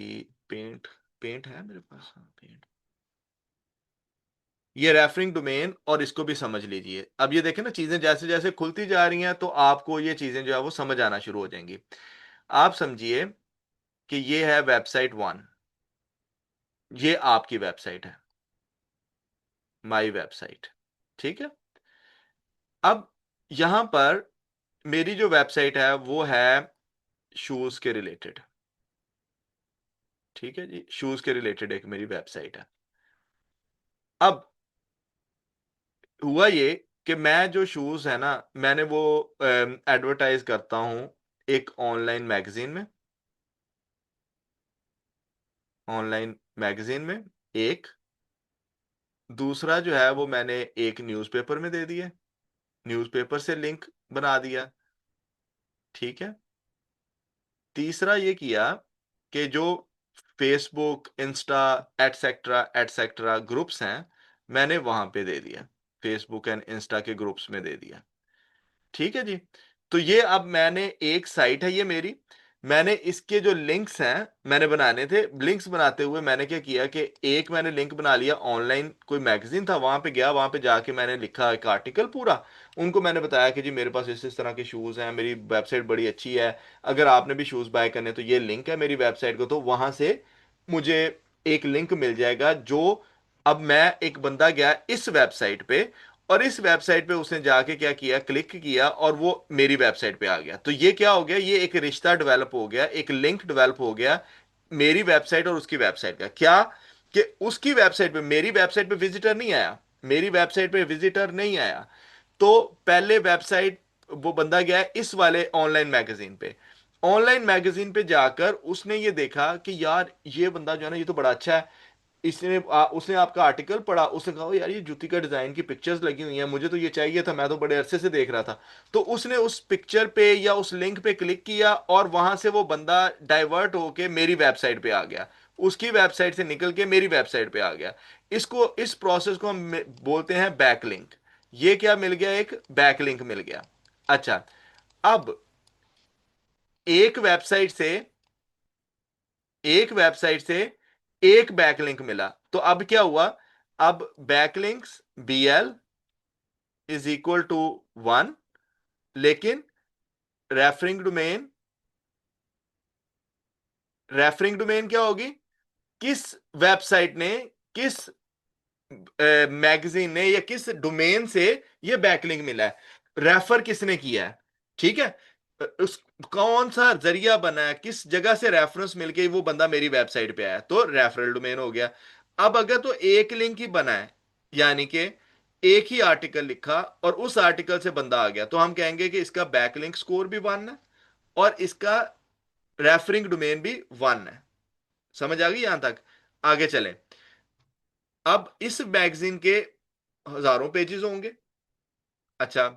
पेंट पेंट है मेरे पास, हाँ पेंट। ये रेफरिंग डोमेन और इसको भी समझ लीजिए। अब ये देखें ना, चीजें जैसे जैसे खुलती जा रही हैं तो आपको ये चीजें जो है वो समझ आना शुरू हो जाएंगी। आप समझिए कि ये है वेबसाइट वन। ये आपकी वेबसाइट है, माई वेबसाइट। ठीक है। अब यहां पर मेरी जो वेबसाइट है वो है शूज के रिलेटेड। ठीक है जी, शूज के रिलेटेड एक मेरी वेबसाइट है। अब हुआ ये कि मैं जो शूज है ना, मैंने वो एडवर्टाइज करता हूं एक ऑनलाइन मैगजीन में। ऑनलाइन मैगजीन में एक। दूसरा जो है वो मैंने एक न्यूज़पेपर में दे दिया। न्यूज़पेपर से लिंक बना दिया। ठीक है। तीसरा ये किया कि जो Facebook, Insta, etcetera etcetera groups हैं, मैंने वहां पे दे दिया। फेसबुक एंड इंस्टा के ग्रुप्स में दे दिया। ठीक है जी। तो ये अब मैंने एक साइट है ये मेरी। मैंने इसके जो लिंक्स हैं मैंने बनाने थे। लिंक्स बनाते हुए मैंने क्या किया कि एक मैंने लिंक बना लिया, ऑनलाइन कोई मैगजीन था, वहां पे गया, वहां पे जाके मैंने लिखा एक आर्टिकल पूरा। उनको मैंने बताया कि जी मेरे पास इस तरह के शूज हैं, मेरी वेबसाइट बड़ी अच्छी है, अगर आपने भी शूज बाय करने तो ये लिंक है मेरी वेबसाइट को, तो वहां से मुझे एक लिंक मिल जाएगा। जो अब मैं एक बंदा गया इस वेबसाइट पे, और इस वेबसाइट पे उसने जाके क्या किया, क्लिक किया और वो मेरी वेबसाइट पे आ गया। तो ये क्या हो गया, ये एक रिश्ता डेवलप हो गया, एक लिंक डेवलप हो गया मेरी वेबसाइट और उसकी वेबसाइट का। क्या कि उसकी वेबसाइट पे, मेरी वेबसाइट पे विजिटर नहीं आया, मेरी वेबसाइट पे विजिटर नहीं आया। तो पहले वेबसाइट वो बंदा गया इस वाले ऑनलाइन मैगजीन पे। ऑनलाइन मैगजीन पे जाकर उसने ये देखा कि यार ये बंदा जो है ना ये तो बड़ा अच्छा है। उसने आपका आर्टिकल पढ़ा, उसने कहा "ओ यार ये जूती का डिजाइन की पिक्चर्स लगी हुई हैं, मुझे तो ये चाहिए था, मैं तो बड़े अरसे से देख रहा था"। तो उसने उस पिक्चर पे या उस लिंक पे क्लिक किया और वहां से वो बंदा डाइवर्ट होके मेरी वेबसाइट पे आ गया। उसकी वेबसाइट से निकल के मेरी वेबसाइट पे आ गया। इस प्रोसेस को हम बोलते हैं बैकलिंक। ये क्या मिल गया, एक बैकलिंक मिल गया। अच्छा। अब एक वेबसाइट से एक वेबसाइट से एक बैकलिंक मिला, तो अब क्या हुआ, अब backlinks BL is equal to 1। लेकिन रेफरिंग डोमेन, रेफरिंग डोमेन क्या होगी, किस वेबसाइट ने, किस मैगजीन ने या किस डोमेन से ये बैकलिंक मिला है, रेफर किसने किया है। ठीक है। उस कौन सा जरिया बना है, किस जगह से रेफरेंस मिलके वो बंदा मेरी वेबसाइट पे आया, तो रेफरल डोमेन हो गया। अब अगर तो एक लिंक ही बना है, यानी कि एक ही आर्टिकल लिखा और उस आर्टिकल से बंदा आ गया, तो हम कहेंगे कि इसका बैकलिंक स्कोर भी 1 है और इसका रेफरिंग डोमेन भी 1 है। समझ आ गई यहां तक। आगे चलें। अब इस मैगजीन के हजारों पेजेस होंगे। अच्छा।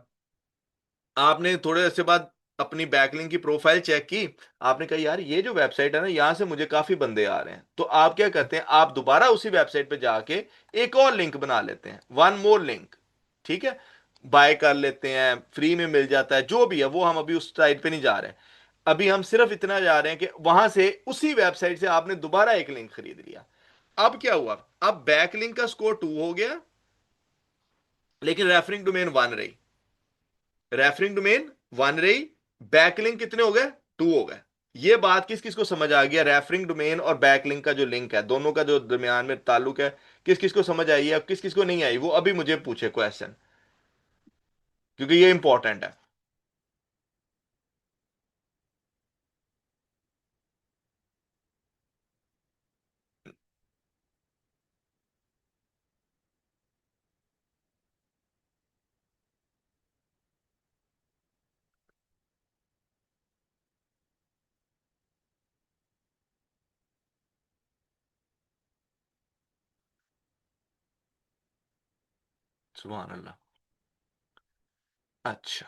आपने थोड़े अर्से बाद अपनी बैकलिंक की प्रोफाइल चेक की, आपने कहा यार ये जो वेबसाइट है ना यहां से मुझे काफी बंदे आ रहे हैं, तो आप क्या करते हैं, आप दोबारा उसी वेबसाइट पे जाके एक और लिंक बना लेते हैं, वन मोर लिंक। ठीक है। बाय कर लेते हैं, फ्री में मिल जाता है, जो भी है वो, हम अभी उस साइट पे नहीं जा रहे हैं। अभी हम सिर्फ इतना जा रहे हैं कि वहां से, उसी वेबसाइट से आपने दोबारा एक लिंक खरीद लिया। अब क्या हुआ? अब बैक लिंक का स्कोर 2 हो गया, लेकिन रेफरिंग डोमेन 1 रही। रेफरिंग डोमेन 1 रही, बैकलिंक कितने हो गए? 2 हो गए। ये बात किस किस को समझ आ गया? रेफरिंग डोमेन और बैकलिंक का जो लिंक है, दोनों का जो दरमियान में ताल्लुक है, किस किस को समझ आई है, किस किस को नहीं आई, वो अभी मुझे पूछे क्वेश्चन, क्योंकि ये इंपॉर्टेंट है। सुभान अल्लाह। अच्छा।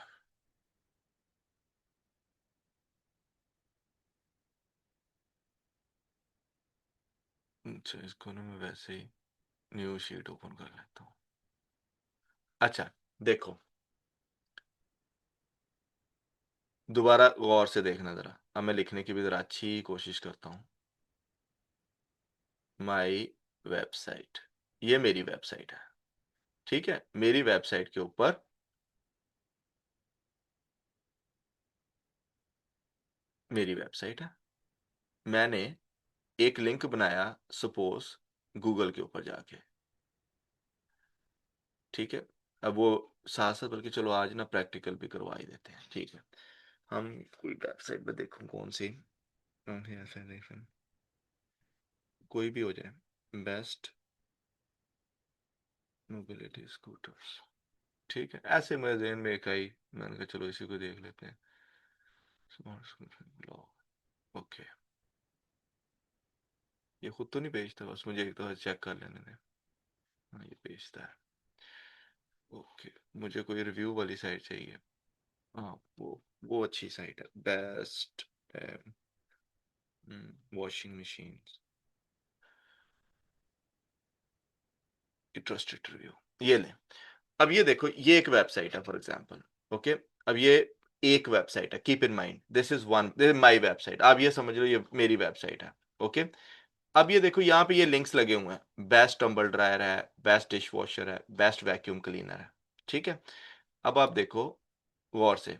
अच्छा, इसको ना मैं वैसे ही न्यू शीट ओपन कर लेता हूँ। अच्छा, देखो, दोबारा गौर से देखना जरा, अब मैं लिखने की भी जरा अच्छी कोशिश करता हूँ। माई वेबसाइट, ये मेरी वेबसाइट है, ठीक है? मेरी वेबसाइट के ऊपर मेरी वेबसाइट है। मैंने एक लिंक बनाया, सपोज गूगल के ऊपर जाके, ठीक है? अब वो साथ साथ, बल्कि चलो आज ना प्रैक्टिकल भी करवा ही देते हैं, ठीक है? हम कोई वेबसाइट पे देखूं कौन सी, ऐसा देखें, कोई भी हो जाए, बेस्ट मोबिलिटी स्कूटर्स, ठीक है? ऐसे मेरे ज़हन में एक आई, मैंने कहा चलो इसी को देख लेते हैं। Smart scooter blog, okay. ये खुद तो नहीं भेजता, बस मुझे एक दफा चेक कर लेने दें। हाँ, ये भेजता है, ओके। मुझे कोई रिव्यू वाली साइट चाहिए। हाँ, वो अच्छी साइट है, best washing machine, trusted review, ये ले। अब ये देखो, ये एक वेबसाइट है फॉर एग्जांपल, ओके। अब ये एक वेबसाइट है, keep in mind this is one, this is my website, आप ये समझ लो ये मेरी वेबसाइट है, ओके। अब ये देखो, यहाँ पे ये लिंक्स लगे हुए हैं, बेस्ट टंबल ड्रायर है, बेस्ट डिश वॉशर है, बेस्ट वैक्यूम क्लीनर है, ठीक है? अब आप देखो गौर से,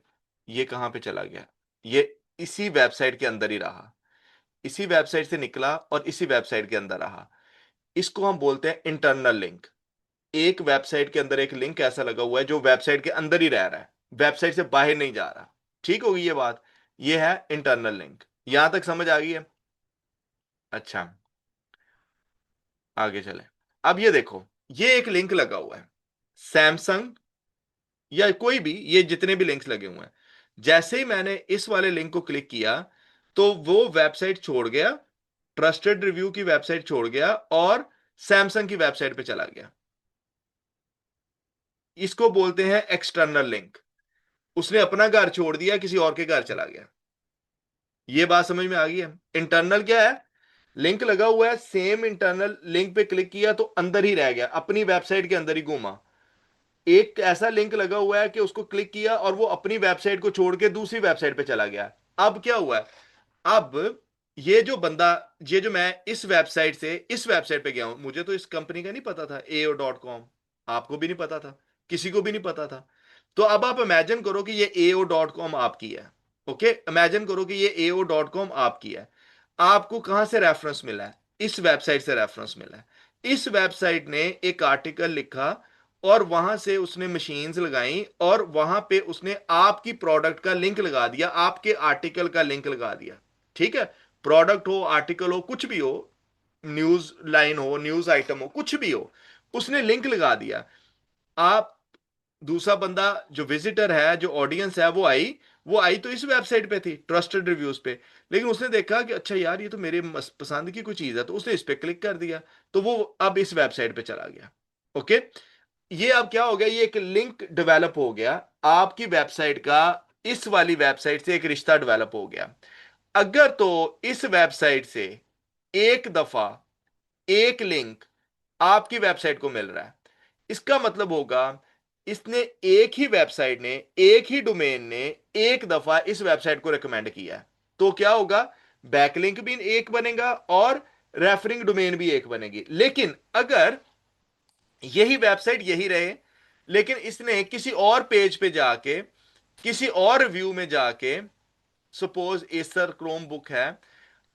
ये कहाँ पे चला गया? ये इसी वेबसाइट के अंदर ही रहा, इसी वेबसाइट से निकला और इसी वेबसाइट के अंदर रहा। इसको हम बोलते हैं इंटरनल लिंक। एक वेबसाइट के अंदर एक लिंक ऐसा लगा हुआ है जो वेबसाइट के अंदर ही रह रहा है, वेबसाइट से बाहर नहीं जा रहा। ठीक होगी ये बात? ये है इंटरनल लिंक। यहां तक समझ आ गई है? अच्छा, आगे चले। अब ये देखो, ये एक लिंक लगा हुआ है, सैमसंग या कोई भी, ये जितने भी लिंक्स लगे हुए हैं, जैसे ही मैंने इस वाले लिंक को क्लिक किया, तो वो वेबसाइट छोड़ गया, ट्रस्टेड रिव्यू की वेबसाइट छोड़ गया और सैमसंग की वेबसाइट पे चला गया। इसको बोलते हैं एक्सटर्नल लिंक। उसने अपना घर छोड़ दिया, किसी और के घर चला गया। ये बात समझ में आ गई है? इंटरनल क्या है? लिंक लगा हुआ है, सेम इंटरनल लिंक पे क्लिक किया तो अंदर ही रह गया, अपनी वेबसाइट के अंदर ही घूमा। एक ऐसा लिंक लगा हुआ है कि उसको क्लिक किया और वो अपनी वेबसाइट को छोड़ के दूसरी वेबसाइट पे चला गया। अब क्या हुआ है? अब ये जो बंदा, ये जो मैं इस वेबसाइट से इस वेबसाइट पे गया हूं, मुझे तो इस कंपनी का नहीं पता था, AO.com, आपको भी नहीं पता था, किसी को भी नहीं पता था। तो अब आप इमेजिन करो कि ये AO.com आपकी है, ओके? इमेजिन करो कि ये AO.com आपकी है। आपको कहां से रेफरेंस मिला है? इस वेबसाइट से रेफरेंस मिला है। इस वेबसाइट ने एक आर्टिकल लिखा और वहां से उसने मशीन्स लगाई और वहां पे उसने आपकी प्रोडक्ट का लिंक लगा दिया, आपके आर्टिकल का लिंक लगा दिया, ठीक है? प्रोडक्ट हो, आर्टिकल हो, कुछ भी हो, न्यूज लाइन हो, न्यूज आइटम हो, कुछ भी हो, उसने लिंक लगा दिया। आप, दूसरा बंदा जो विजिटर है, जो ऑडियंस है, वो आई तो इस वेबसाइट पे थी, ट्रस्टेड रिव्यूज पे, लेकिन उसने देखा कि अच्छा यार, ये तो मेरे पसंद की कोई चीज है, तो उसने इस पे क्लिक कर दिया, तो वो अब इस वेबसाइट पे चला गया, ओके। ये अब क्या हो गया? ये एक लिंक डेवलप हो गया, आपकी वेबसाइट का इस वाली वेबसाइट से एक रिश्ता डेवलप हो गया। अगर तो इस वेबसाइट से एक दफा एक लिंक आपकी वेबसाइट को मिल रहा है, इसका मतलब होगा इसने एक ही वेबसाइट ने, एक ही डोमेन ने एक दफा इस वेबसाइट को रिकमेंड किया है, तो क्या होगा? बैकलिंक भी एक बनेगा और रेफरिंग डोमेन भी एक बनेगी। लेकिन अगर यही वेबसाइट यही रहे, लेकिन इसने किसी और पेज पे जाके, किसी और व्यू में जाके, सपोज एसर क्रोम बुक है,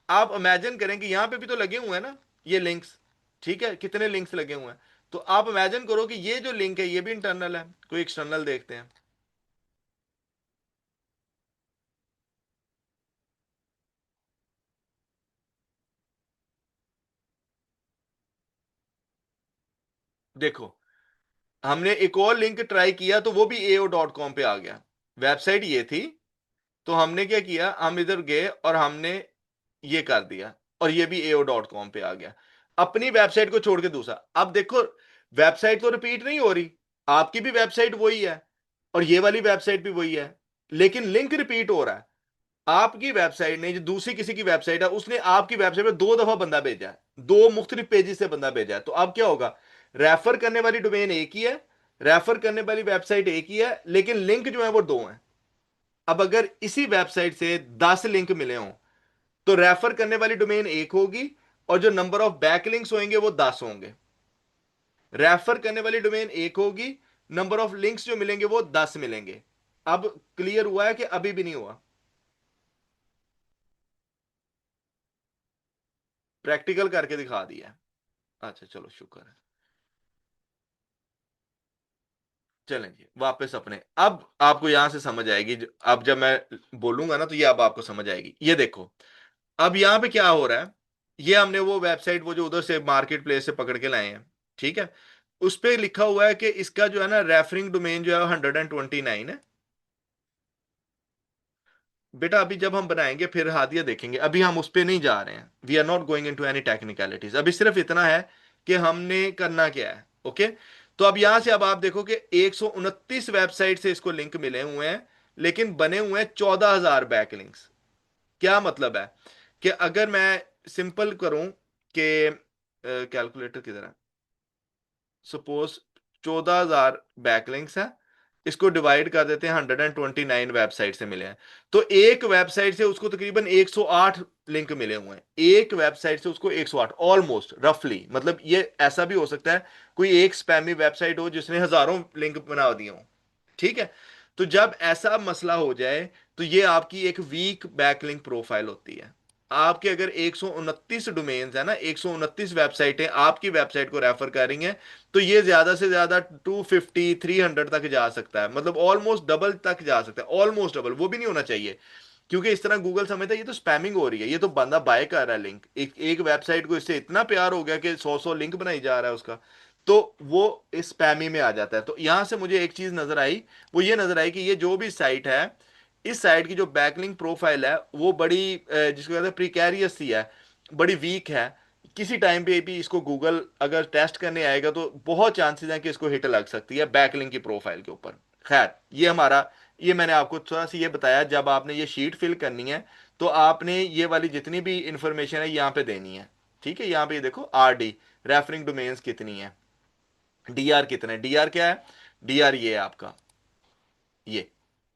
आप इमेजिन करें कि यहां पे भी तो लगे हुए हैं ना ये लिंक्स, ठीक है, कितने लिंक्स लगे हुए हैं। तो आप इमेजिन करो कि ये जो लिंक है ये भी इंटरनल है, कोई एक्सटर्नल देखते हैं। देखो, हमने एक और लिंक ट्राई किया तो वो भी ao.com पे आ गया, वेबसाइट ये थी। तो हमने क्या किया, हम इधर गए और हमने ये कर दिया, और ये भी ao.com पे आ गया, अपनी वेबसाइट को छोड़ के दूसरा। अब देखो, वेबसाइट तो रिपीट नहीं हो रही, आपकी भी वेबसाइट वही है और ये वाली वेबसाइट भी वही है, लेकिन लिंक रिपीट हो रहा है। आपकी वेबसाइट ने जो दूसरी किसी की वेबसाइट है, उसने आपकी वेबसाइट पे दो दफा बंदा भेजा है, दो मुख्तलिफ पेजेस से बंदा भेजा है, तो अब क्या होगा? रेफर करने वाली डोमेन एक ही है, रेफर करने वाली वेबसाइट एक ही है, लेकिन लिंक जो है वो दो हैं। अब अगर इसी वेबसाइट से 10 लिंक मिले हों, तो रेफर करने वाली डोमेन एक होगी और जो नंबर ऑफ बैकलिंक्स होंगे वो 10 होंगे। रेफर करने वाली डोमेन एक होगी, नंबर ऑफ लिंक्स जो मिलेंगे वो 10 मिलेंगे। अब क्लियर हुआ है कि अभी भी नहीं हुआ? प्रैक्टिकल करके दिखा दिया है। अच्छा चलो, शुक्र है। चलें जी वापस अपने, अब आपको यहां से समझ आएगी, अब जब मैं बोलूंगा ना तो ये अब आपको समझ आएगी। ये देखो, अब यहां पे क्या हो रहा है, ये हमने वो वेबसाइट वो जो उधर से मार्केट प्लेस से पकड़ के लाए हैं, ठीक है। उस पे लिखा हुआ है कि इसका जो है ना रेफरिंग डोमेन जो है 129 है। बेटा अभी जब हम बनाएंगे फिर हादिया देखेंगे, अभी हम उस पे नहीं जा रहे हैं, we are not going into any technicalities, अभी सिर्फ इतना है कि हमने करना क्या है, ओके। तो अब यहां से अब आप देखो कि 129 वेबसाइट से इसको लिंक मिले हुए हैं, लेकिन बने हुए हैं 14,000 बैकलिंक्स। क्या मतलब है कि अगर मैं सिंपल करूं कि कैलकुलेटर किधर है, सपोज 14,000 बैकलिंक्स है, इसको डिवाइड कर देते हैं, 129 वेबसाइट से मिले हैं, तो एक वेबसाइट से उसको तकरीबन 108 लिंक मिले हुए हैं, एक वेबसाइट से उसको 108, ऑलमोस्ट रफली, मतलब ये ऐसा भी हो सकता है कोई एक स्पैमी वेबसाइट हो जिसने हजारों लिंक बना दिए हो, ठीक है। तो जब ऐसा मसला हो जाए, तो ये आपकी एक वीक बैकलिंक प्रोफाइल होती है। आपके अगर 129 डोमेन्स है ना, 129 वेबसाइटें आपकी वेबसाइट को रेफर कर रही हैं, तो ये ज्यादा से ज्यादा 250 300 तक जा सकता है, मतलब ऑलमोस्ट डबल तक जा सकता है, ऑलमोस्ट डबल, वो भी नहीं होना चाहिए, क्योंकि इस तरह गूगल समझता है ये तो स्पैमिंग हो रही है, ये तो बंदा बाय कर रहा है लिंक, एक वेबसाइट को इससे इतना प्यार हो गया कि 100 लिंक बनाई जा रहा है उसका, तो वो इस स्पैमी में आ जाता है। तो यहां से मुझे एक चीज नजर आई, वो ये नजर आई कि ये जो भी साइट है, इस साइट की जो बैकलिंक प्रोफाइल है वो बड़ी जिसको कहते हैं प्रिकैरियस सी है, बड़ी वीक है। किसी टाइम पे भी इसको गूगल अगर टेस्ट करने आएगा तो बहुत चांसेस हैं कि इसको हिट लग सकती है बैकलिंक की प्रोफाइल के ऊपर। खैर, ये हमारा, ये मैंने आपको थोड़ा सा ये बताया, जब आपने ये शीट फिल करनी है तो आपने ये वाली जितनी भी इंफॉर्मेशन है यहाँ पे देनी है, ठीक है। यहाँ पे ये देखो, RD रेफरिंग डोमेन्स कितनी है, DR कितना है, DR क्या है, DR ये है आपका, ये,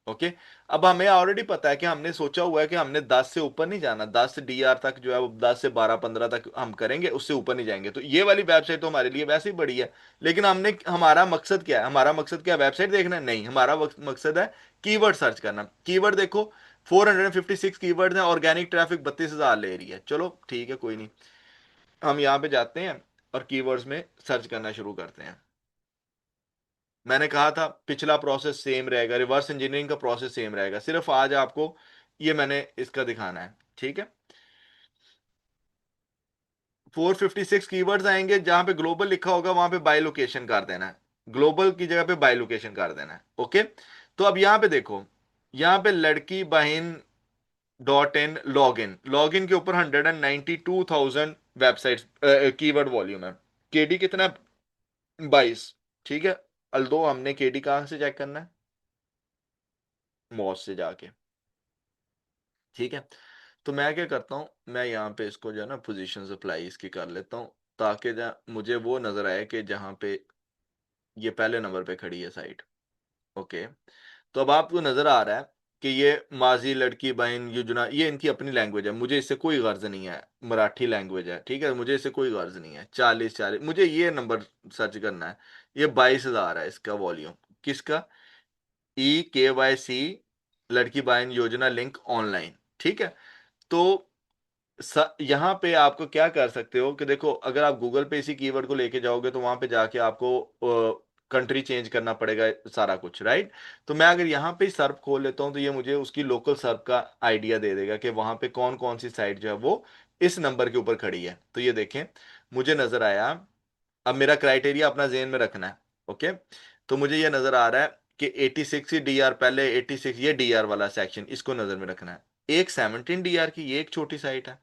ओके। अब हमें ऑलरेडी पता है कि हमने सोचा हुआ है कि हमने 10 से ऊपर नहीं जाना, 10 DR तक जो है वो 10 से 12 15 तक हम करेंगे, उससे ऊपर नहीं जाएंगे। तो ये वाली वेबसाइट तो हमारे लिए वैसे ही बड़ी है, लेकिन हमने, हमारा मकसद क्या है, हमारा मकसद क्या है, वेबसाइट देखना है? नहीं, हमारा मकसद है कीवर्ड सर्च करना। कीवर्ड देखो, 456 कीवर्ड है, ऑर्गेनिक ट्रैफिक 32,000 ले रही है, चलो ठीक है कोई नहीं। हम यहाँ पे जाते हैं और कीवर्ड्स में सर्च करना शुरू करते हैं। मैंने कहा था पिछला प्रोसेस सेम रहेगा, रिवर्स इंजीनियरिंग का प्रोसेस सेम रहेगा, सिर्फ आज आपको ये मैंने इसका दिखाना है, ठीक है। 456 कीवर्ड्स आएंगे, जहां पे ग्लोबल लिखा होगा वहां पे बाय लोकेशन कर देना है, ग्लोबल की जगह पे बाय लोकेशन कर देना है, ओके। तो अब यहां पे देखो, यहां पे लड़की बहन .in लॉग इन के ऊपर 192,000 वेबसाइट कीवर्ड वॉल्यूम है। KD कितना है? 22, ठीक है। अल्दो हमने KD कहां से चेक करना है? मॉस से जाके, ठीक है। तो मैं क्या करता हूँ, मैं यहाँ पे इसको जो है ना पोजीशन अप्लाई इसकी कर लेता हूँ, ताकि मुझे वो नजर आए कि जहाँ पे ये पहले नंबर पे खड़ी है साइट। ओके। तो अब आपको नजर आ रहा है कि ये माजी, लड़की बहन, योजना, ये इनकी अपनी लैंग्वेज है, मुझे इससे कोई गर्ज नहीं है। मराठी लैंग्वेज है, ठीक है, मुझे इससे कोई गर्ज नहीं है। 40 40 मुझे ये नंबर सर्च करना है। ये 22,000 है इसका वॉल्यूम। किसका? EKYC लड़की बहन योजना लिंक ऑनलाइन। ठीक है। तो यहाँ पे आपको क्या कर सकते हो कि देखो, अगर आप गूगल पे इसी कीवर्ड को लेके जाओगे तो वहां पे जाके आपको कंट्री चेंज करना पड़ेगा, सारा कुछ, राइट। तो मैं अगर यहाँ पे सर्फ खोल लेता हूँ तो ये मुझे उसकी लोकल सर्फ का आइडिया दे देगा कि वहां पे कौन कौन सी साइट जो है वो इस नंबर के ऊपर खड़ी है। तो ये देखें, मुझे नजर आया। अब मेरा क्राइटेरिया अपना जेन में रखना है। ओके। तो मुझे ये नजर आ रहा है कि 86 की डीआर, पहले 86 ये डीआर वाला सेक्शन, इसको नजर में रखना है। एक 17 डीआर की ये एक छोटी साइट है।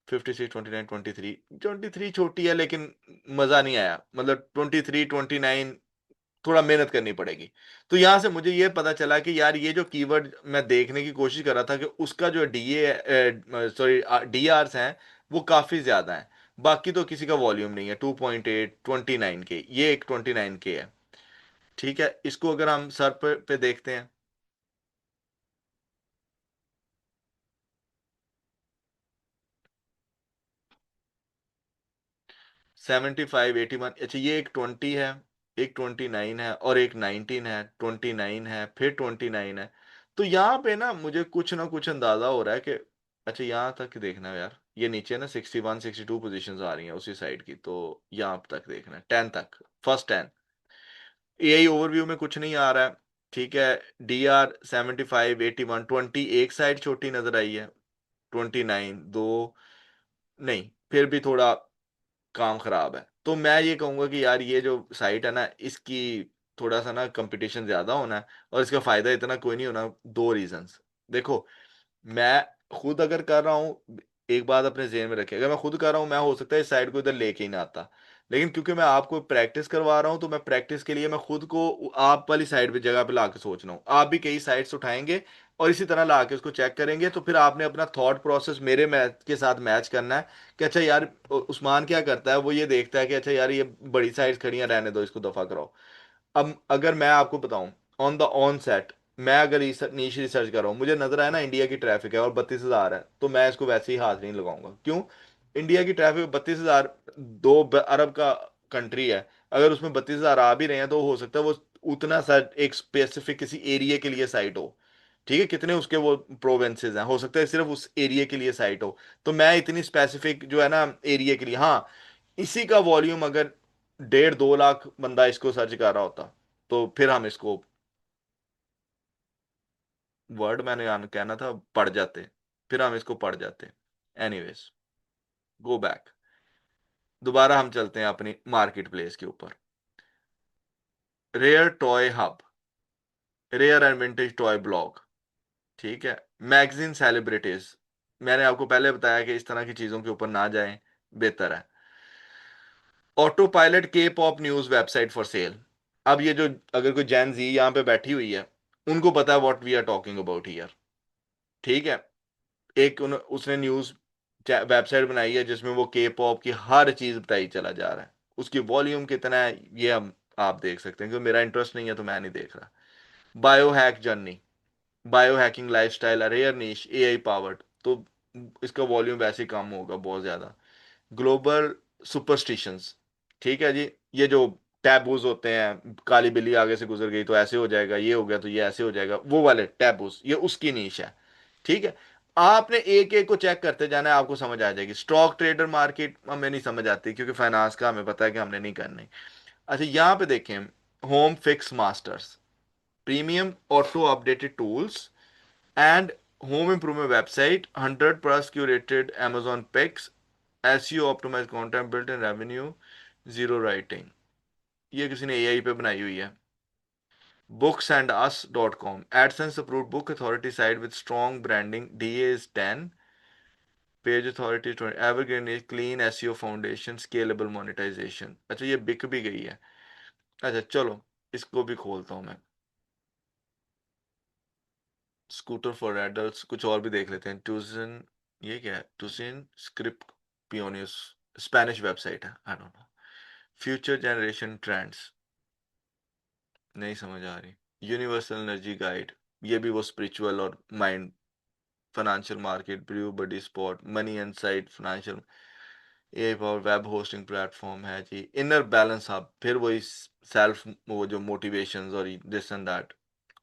56, 29, 23, 23 छोटी है लेकिन मजा नहीं आया, मतलब 23, 29 थोड़ा मेहनत करनी पड़ेगी। तो यहां से मुझे ये पता चला कि यार ये जो कीवर्ड मैं देखने की कोशिश कर रहा था कि उसका जो सॉरी डीआरस हैं वो काफी ज्यादा है। बाकी तो किसी का वॉल्यूम नहीं है। 2.8, 29 के, ये एक 29 के है। ठीक है, इसको अगर हम सर पे देखते हैं। 75, 81, अच्छा ये एक 20 है, एक 29 है, और एक 19 है, 29 है, फिर 29 है। तो यहाँ पे ना कुछ अंदाजा हो रहा है कि अच्छा यहाँ तक देखना है यार, ये नीचे ना 61, 62 पोजीशंस आ रही हैं उसी साइड की, तो यहाँ तक देखना है, 10 तक, फर्स्ट 10। यही ओवरव्यू में कुछ नहीं आ रहा है। ठीक है। DR 75, 81, 20 एक साइड छोटी नजर आई है। 29 दो, नहीं, फिर भी थोड़ा काम खराब है। तो मैं ये कहूंगा कि यार ये जो साइट है ना, इसकी थोड़ा सा ना कंपटीशन ज्यादा होना है, और इसका फायदा इतना कोई नहीं होना। दो रीजंस। देखो, मैं खुद अगर कर रहा हूँ, एक बात अपने जेहन में रखिए, अगर मैं खुद कर रहा हूँ, मैं हो सकता है इस साइड को इधर लेके ही ना आता। लेकिन क्योंकि मैं आपको प्रैक्टिस करवा रहा हूँ, तो मैं प्रैक्टिस के लिए मैं खुद को आप वाली साइड पे, जगह पे ला के सोच रहा हूँ। आप भी कई साइड्स उठाएंगे और इसी तरह ला के उसको चेक करेंगे, तो फिर आपने अपना थॉट प्रोसेस मेरे मैच के साथ मैच करना है कि अच्छा यार, उस्मान क्या करता है, वो ये देखता है कि अच्छा यार ये बड़ी साइड्स खड़ी हैं, रहने दो, इसको दफा कराओ। अब अगर मैं आपको बताऊं, ऑन द ऑन सेट, मैं अगर नीश रिसर्च कर रहा हूँ, मुझे नजर आया ना इंडिया की ट्रैफिक है और 32,000 है, तो मैं इसको वैसे ही हाथ नहीं लगाऊंगा। क्यों? इंडिया की ट्रैफिक 32,000, 2 अरब का कंट्री है। अगर उसमें 32,000 आ भी रहे हैं तो हो सकता है वो उतना सा एक स्पेसिफिक किसी एरिया के लिए साइट हो। ठीक है, कितने उसके वो प्रोविंसेस हैं, हो सकता है सिर्फ उस एरिया के लिए साइट हो। तो मैं इतनी स्पेसिफिक जो है ना एरिया के लिए, हाँ, इसी का वॉल्यूम अगर 1.5 2 लाख बंदा इसको सर्च कर रहा होता, तो फिर हम इसको, वर्ड मैंने कहना था पढ़ जाते, फिर हम इसको पढ़ जाते। Anyways, go back. दोबारा हम चलते हैं अपनी मार्केट प्लेस के ऊपर। Rare toy hub, rare and vintage toy blog. ठीक है। मैगजीन सेलिब्रिटीज, मैंने आपको पहले बताया कि इस तरह की चीजों के ऊपर ना जाएं, बेहतर है। ऑटो पायलट के pop news website for sale. अब ये जो, अगर कोई जैन जी यहाँ पे बैठी हुई है, उनको पता है what we are talking about here. ठीक है। उसने न्यूज वेबसाइट बनाई है जिसमें वो के पॉप की हर चीज बताई चला जा रहा है। उसकी वॉल्यूम कितना है ये हम आप देख सकते हैं, क्योंकि मेरा इंटरेस्ट नहीं है तो मैं नहीं देख रहा। Bio hack journey, bio hacking lifestyle, rare niche, AI powered, तो इसका वॉल्यूम वैसे ही कम होगा बहुत ज्यादा। ग्लोबल सुपरस्टिशंस, ठीक है जी, ये जो टैबूज होते हैं, काली बिल्ली आगे से गुजर गई तो ऐसे हो जाएगा, ये हो गया तो ये ऐसे हो जाएगा, वो वाले टैबूज, ये उसकी नीश है। ठीक है। आपने एक एक को चेक करते जाना है, आपको समझ आ जाएगी। स्टॉक ट्रेडर मार्केट हमें नहीं समझ आती, क्योंकि फाइनेंस का हमें पता है कि हमने नहीं करनी। अच्छा, यहां पे देखें, home fix masters, premium auto updated tools and home improvement website, 100+ curated Amazon picks, SEO optimise content built in revenue, zero writing. ये किसी ने एआई पे बनाई हुई है। booksandus.com, AdSense approved book authority site with strong branding, DA is 10, page authority 20, evergreen is clean SEO foundation, scalable monetisation. अच्छा, ये बिक भी गई है। अच्छा चलो, इसको भी खोलता हूँ मैं। स्कूटर फॉर एडल्ट्स, कुछ और भी देख लेते हैं। टूजिन, ये क्या है? टूजिन स्क्रिप्ट पियोनियस, स्पेनिश वेबसाइट है, आई don't no. Future generation trends, नहीं समझ आ रही। यूनिवर्सल एनर्जी गाइड, ये भी वो स्पिरिचुअल और माइंड, फाइनेंशियल मार्केट, ब्रू बडी स्पॉट, मनी इनसाइट, फाइनेंशियल, ये और वेब होस्टिंग प्लेटफॉर्म है जी। इनर बैलेंस हब, फिर वही सेल्फ, वो जो मोटिवेशंस और दिस एंड दैट,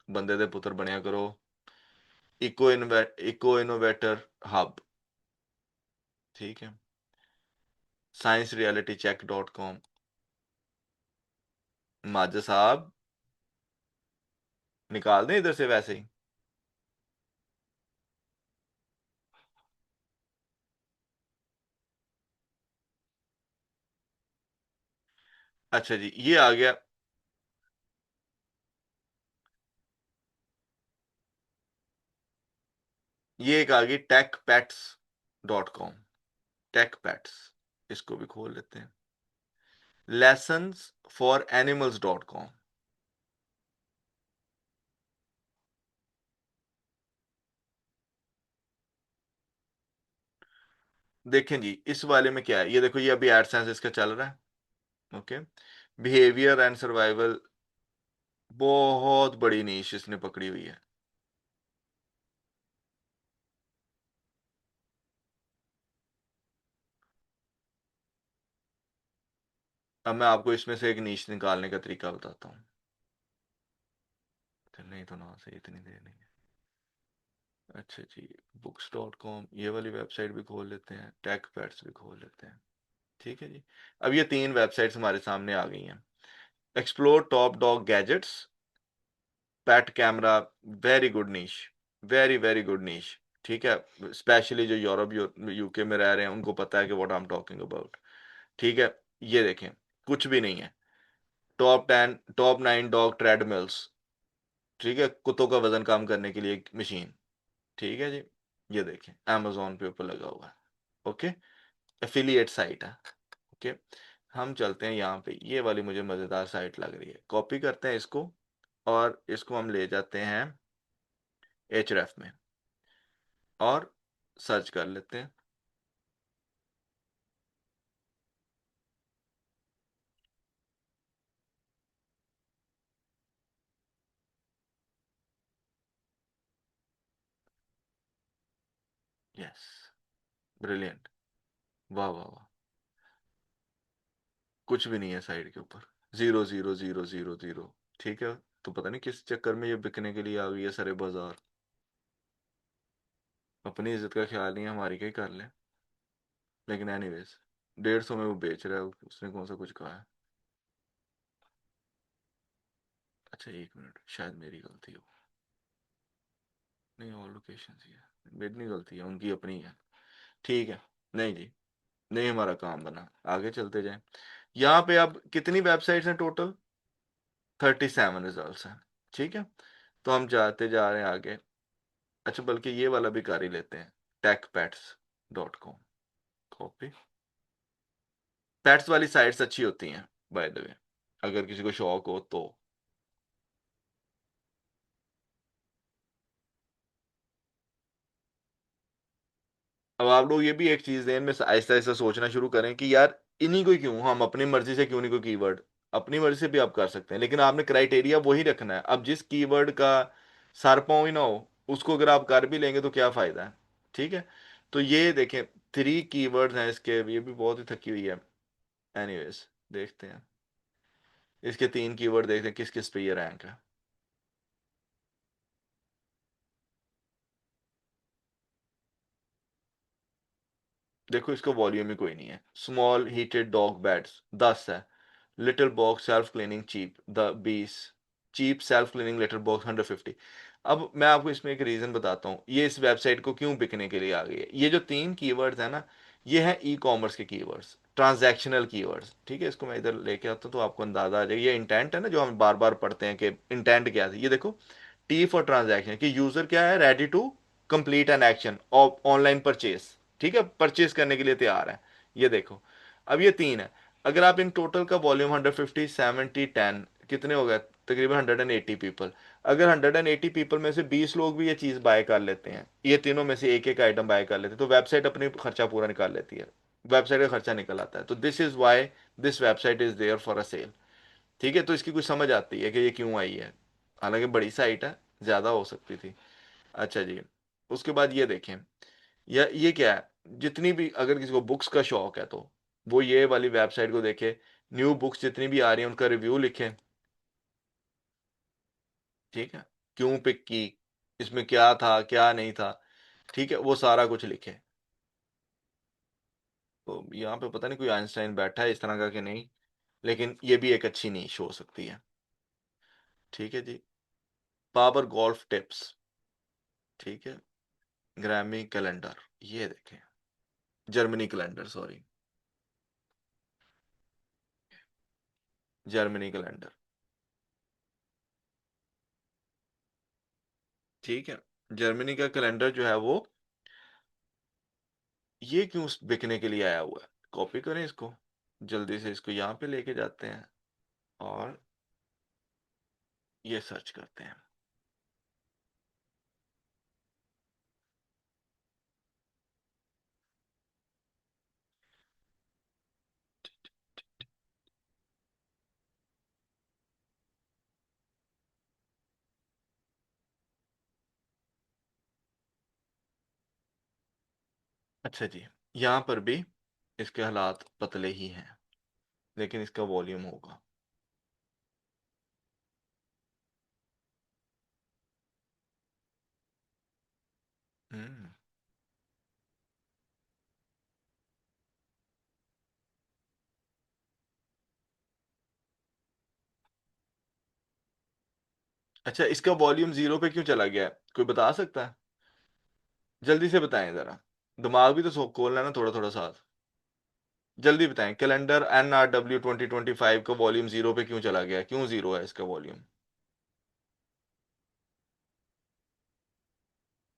बंदे दे पुत्र बनया करो। इको इनोवेटर हब, ठीक है। Science reality check dot com. माजा साहब, निकाल दें इधर से वैसे ही। अच्छा जी, ये आ गया। ये एक आ गई tech pets dot com. Tech pets, इसको भी खोल लेते हैं। Lessons for animals dot com. देखें जी, इस वाले में क्या है, ये देखो, ये अभी एडसेंस इसका चल रहा है। ओके। बिहेवियर एंड सर्वाइवल, बहुत बड़ी नीश इसने पकड़ी हुई है। अब मैं आपको इसमें से एक नीश निकालने का तरीका बताता हूँ। नहीं तो ना से इतनी देर नहीं है। अच्छा जी, बुक्स डॉट कॉम, ये वाली वेबसाइट भी खोल लेते हैं, टेक पैड्स भी खोल लेते हैं। ठीक है जी। अब ये तीन वेबसाइट्स हमारे सामने आ गई हैं। Explore top dog gadgets, pet camera, very good niche, very very good niche. ठीक है, स्पेशली जो यूरोप यूके में रह रहे हैं उनको पता है कि what I am talking about. ठीक है। ये देखें, कुछ भी नहीं है। टॉप 10, टॉप 9 डॉग ट्रेडमिल्स, ठीक है, कुत्तों का वजन कम करने के लिए एक मशीन। ठीक है जी। ये देखें, amazon पे ऊपर लगा हुआ है। ओके। एफिलिएट साइट है। ओके। हम चलते हैं यहाँ पे, ये वाली मुझे मज़ेदार साइट लग रही है, कॉपी करते हैं इसको और इसको हम ले जाते हैं एचरेफ में और सर्च कर लेते हैं। यस, ब्रिलियंट, वाह वाह वाह। कुछ भी नहीं है साइड के ऊपर, zero zero zero zero zero. ठीक है। तो पता नहीं किस चक्कर में ये बिकने के लिए आ गई है सारे बाजार। अपनी इज्जत का ख्याल नहीं है, हमारी क्या ही कर ले। लेकिन एनीवेज, 150 में वो बेच रहा है, उसने कौन सा कुछ कहा है। अच्छा, 1 मिनट, शायद मेरी गलती हो। नहीं, और लोकेशन ही है, मेरी नहीं गलती है, उनकी अपनी है। ठीक है। नहीं जी, नहीं हमारा काम बना, आगे चलते जाएं। यहाँ पे अब कितनी वेबसाइट्स हैं टोटल? 37 रिजल्ट्स हैं। ठीक है। तो हम जाते जा रहे हैं आगे। अच्छा, बल्कि ये वाला भी कर ही लेते हैं, techpets.com। कॉपी। पेट्स वाली साइट्स अच्छी होती हैं, बाय द वे, अगर किसी को शौक हो तो। अब आप लोग ये भी एक चीज देन में आहिस्ता आहिस्ता सोचना शुरू करें कि यार, इन्हीं को ही क्यों, हम अपनी मर्जी से क्यों नहीं कोई कीवर्ड। अपनी मर्जी से भी आप कर सकते हैं, लेकिन आपने क्राइटेरिया वही रखना है। अब जिस कीवर्ड का सर पाँव ही ना हो, उसको अगर आप कर भी लेंगे तो क्या फायदा है। ठीक है। तो ये देखें, 3 कीवर्ड्स हैं इसके, ये भी बहुत ही थकी हुई है। एनीवेज, देखते हैं इसके 3 कीवर्ड, देखते हैं किस किस पे ये रैंक है। देखो, इसका वॉल्यूम ही कोई नहीं है। स्मॉल हीटेड डॉग बेड्स 10 है। Litter box self cleaning cheap the 20। Cheap self cleaning litter box 150। अब मैं आपको इसमें एक रीजन बताता हूँ ये इस वेबसाइट को क्यों बिकने के लिए आ गई है। ये जो 3 कीवर्ड्स है ना, ये है ई कॉमर्स के कीवर्ड्स, ट्रांजैक्शनल कीवर्ड्स। ठीक है, इसको मैं इधर लेके आता हूँ तो आपको अंदाजा आ जाएगा। ये इंटेंट है ना, जो हम बार बार पढ़ते हैं कि इंटेंट क्या है। ये देखो, टी फॉर ट्रांजैक्शन, कि यूजर क्या है, ready to complete an action online purchase. ठीक है, परचेस करने के लिए तैयार है। ये देखो, अब ये 3 है। अगर आप इन टोटल का वॉल्यूम 150, 70, 10 कितने हो गए, तकरीबन 180 पीपल। अगर 180 पीपल में से 20 लोग भी ये चीज़ बाय कर लेते हैं, ये तीनों में से एक एक आइटम बाय कर लेते हैं, तो वेबसाइट अपनी खर्चा पूरा निकाल लेती है। वेबसाइट का खर्चा निकल आता है। तो this is why this website is there for a sale. ठीक है, तो इसकी कुछ समझ आती है कि ये क्यों आई है। हालांकि बड़ी साइट है, ज़्यादा हो सकती थी। अच्छा जी। उसके बाद ये देखें, ये क्या है, जितनी भी अगर किसी को बुक्स का शौक है तो वो ये वाली वेबसाइट को देखे, न्यू बुक्स जितनी भी आ रही हैं उनका रिव्यू लिखे। ठीक है, क्यों पिक की, इसमें क्या था क्या नहीं था, ठीक है, वो सारा कुछ लिखे। तो यहाँ पे पता नहीं कोई आइंस्टाइन बैठा है इस तरह का कि नहीं, लेकिन ये भी एक अच्छी नीश हो सकती है। ठीक है जी। Power golf tips. ठीक है। ग्रामी कैलेंडर, ये देखें, Germany calendar, sorry, Germany calendar. ठीक है, जर्मनी का कैलेंडर जो है वो, ये क्यों बिकने के लिए आया हुआ है। कॉपी करें इसको, जल्दी से इसको यहाँ पे लेके जाते हैं और ये सर्च करते हैं। अच्छा जी, यहाँ पर भी इसके हालात पतले ही हैं, लेकिन इसका वॉल्यूम होगा। हम्म। अच्छा, इसका वॉल्यूम जीरो पे क्यों चला गया है, कोई बता सकता है? जल्दी से बताएं जरा, दिमाग भी तो खोलना है ना थोड़ा थोड़ा साथ। जल्दी बताएं, कैलेंडर NRW 2025 का वॉल्यूम जीरो पे क्यों चला गया है? क्यों जीरो है इसका वॉल्यूम?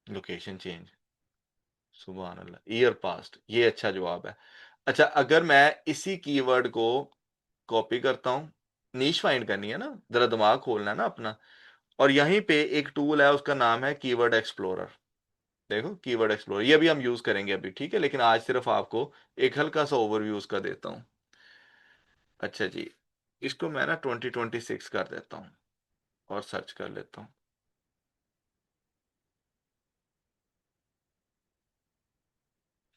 Location change. सुबह अल्लाह, ईयर पास्ट, ये अच्छा जवाब है। अच्छा, अगर मैं इसी कीवर्ड को कॉपी करता हूँ, नीश फाइंड करनी है ना, जरा दिमाग खोलना है ना अपना, और यहीं पे एक टूल है उसका नाम है कीवर्ड एक्सप्लोरर। देखो, कीवर्ड एक्सप्लोरर ये भी हम यूज करेंगे अभी, ठीक है, लेकिन आज सिर्फ आपको एक हल्का सा ओवरव्यू उसका देता हूँ। अच्छा जी, इसको मैं ना 2026 कर देता हूँ और सर्च कर लेता हूँ।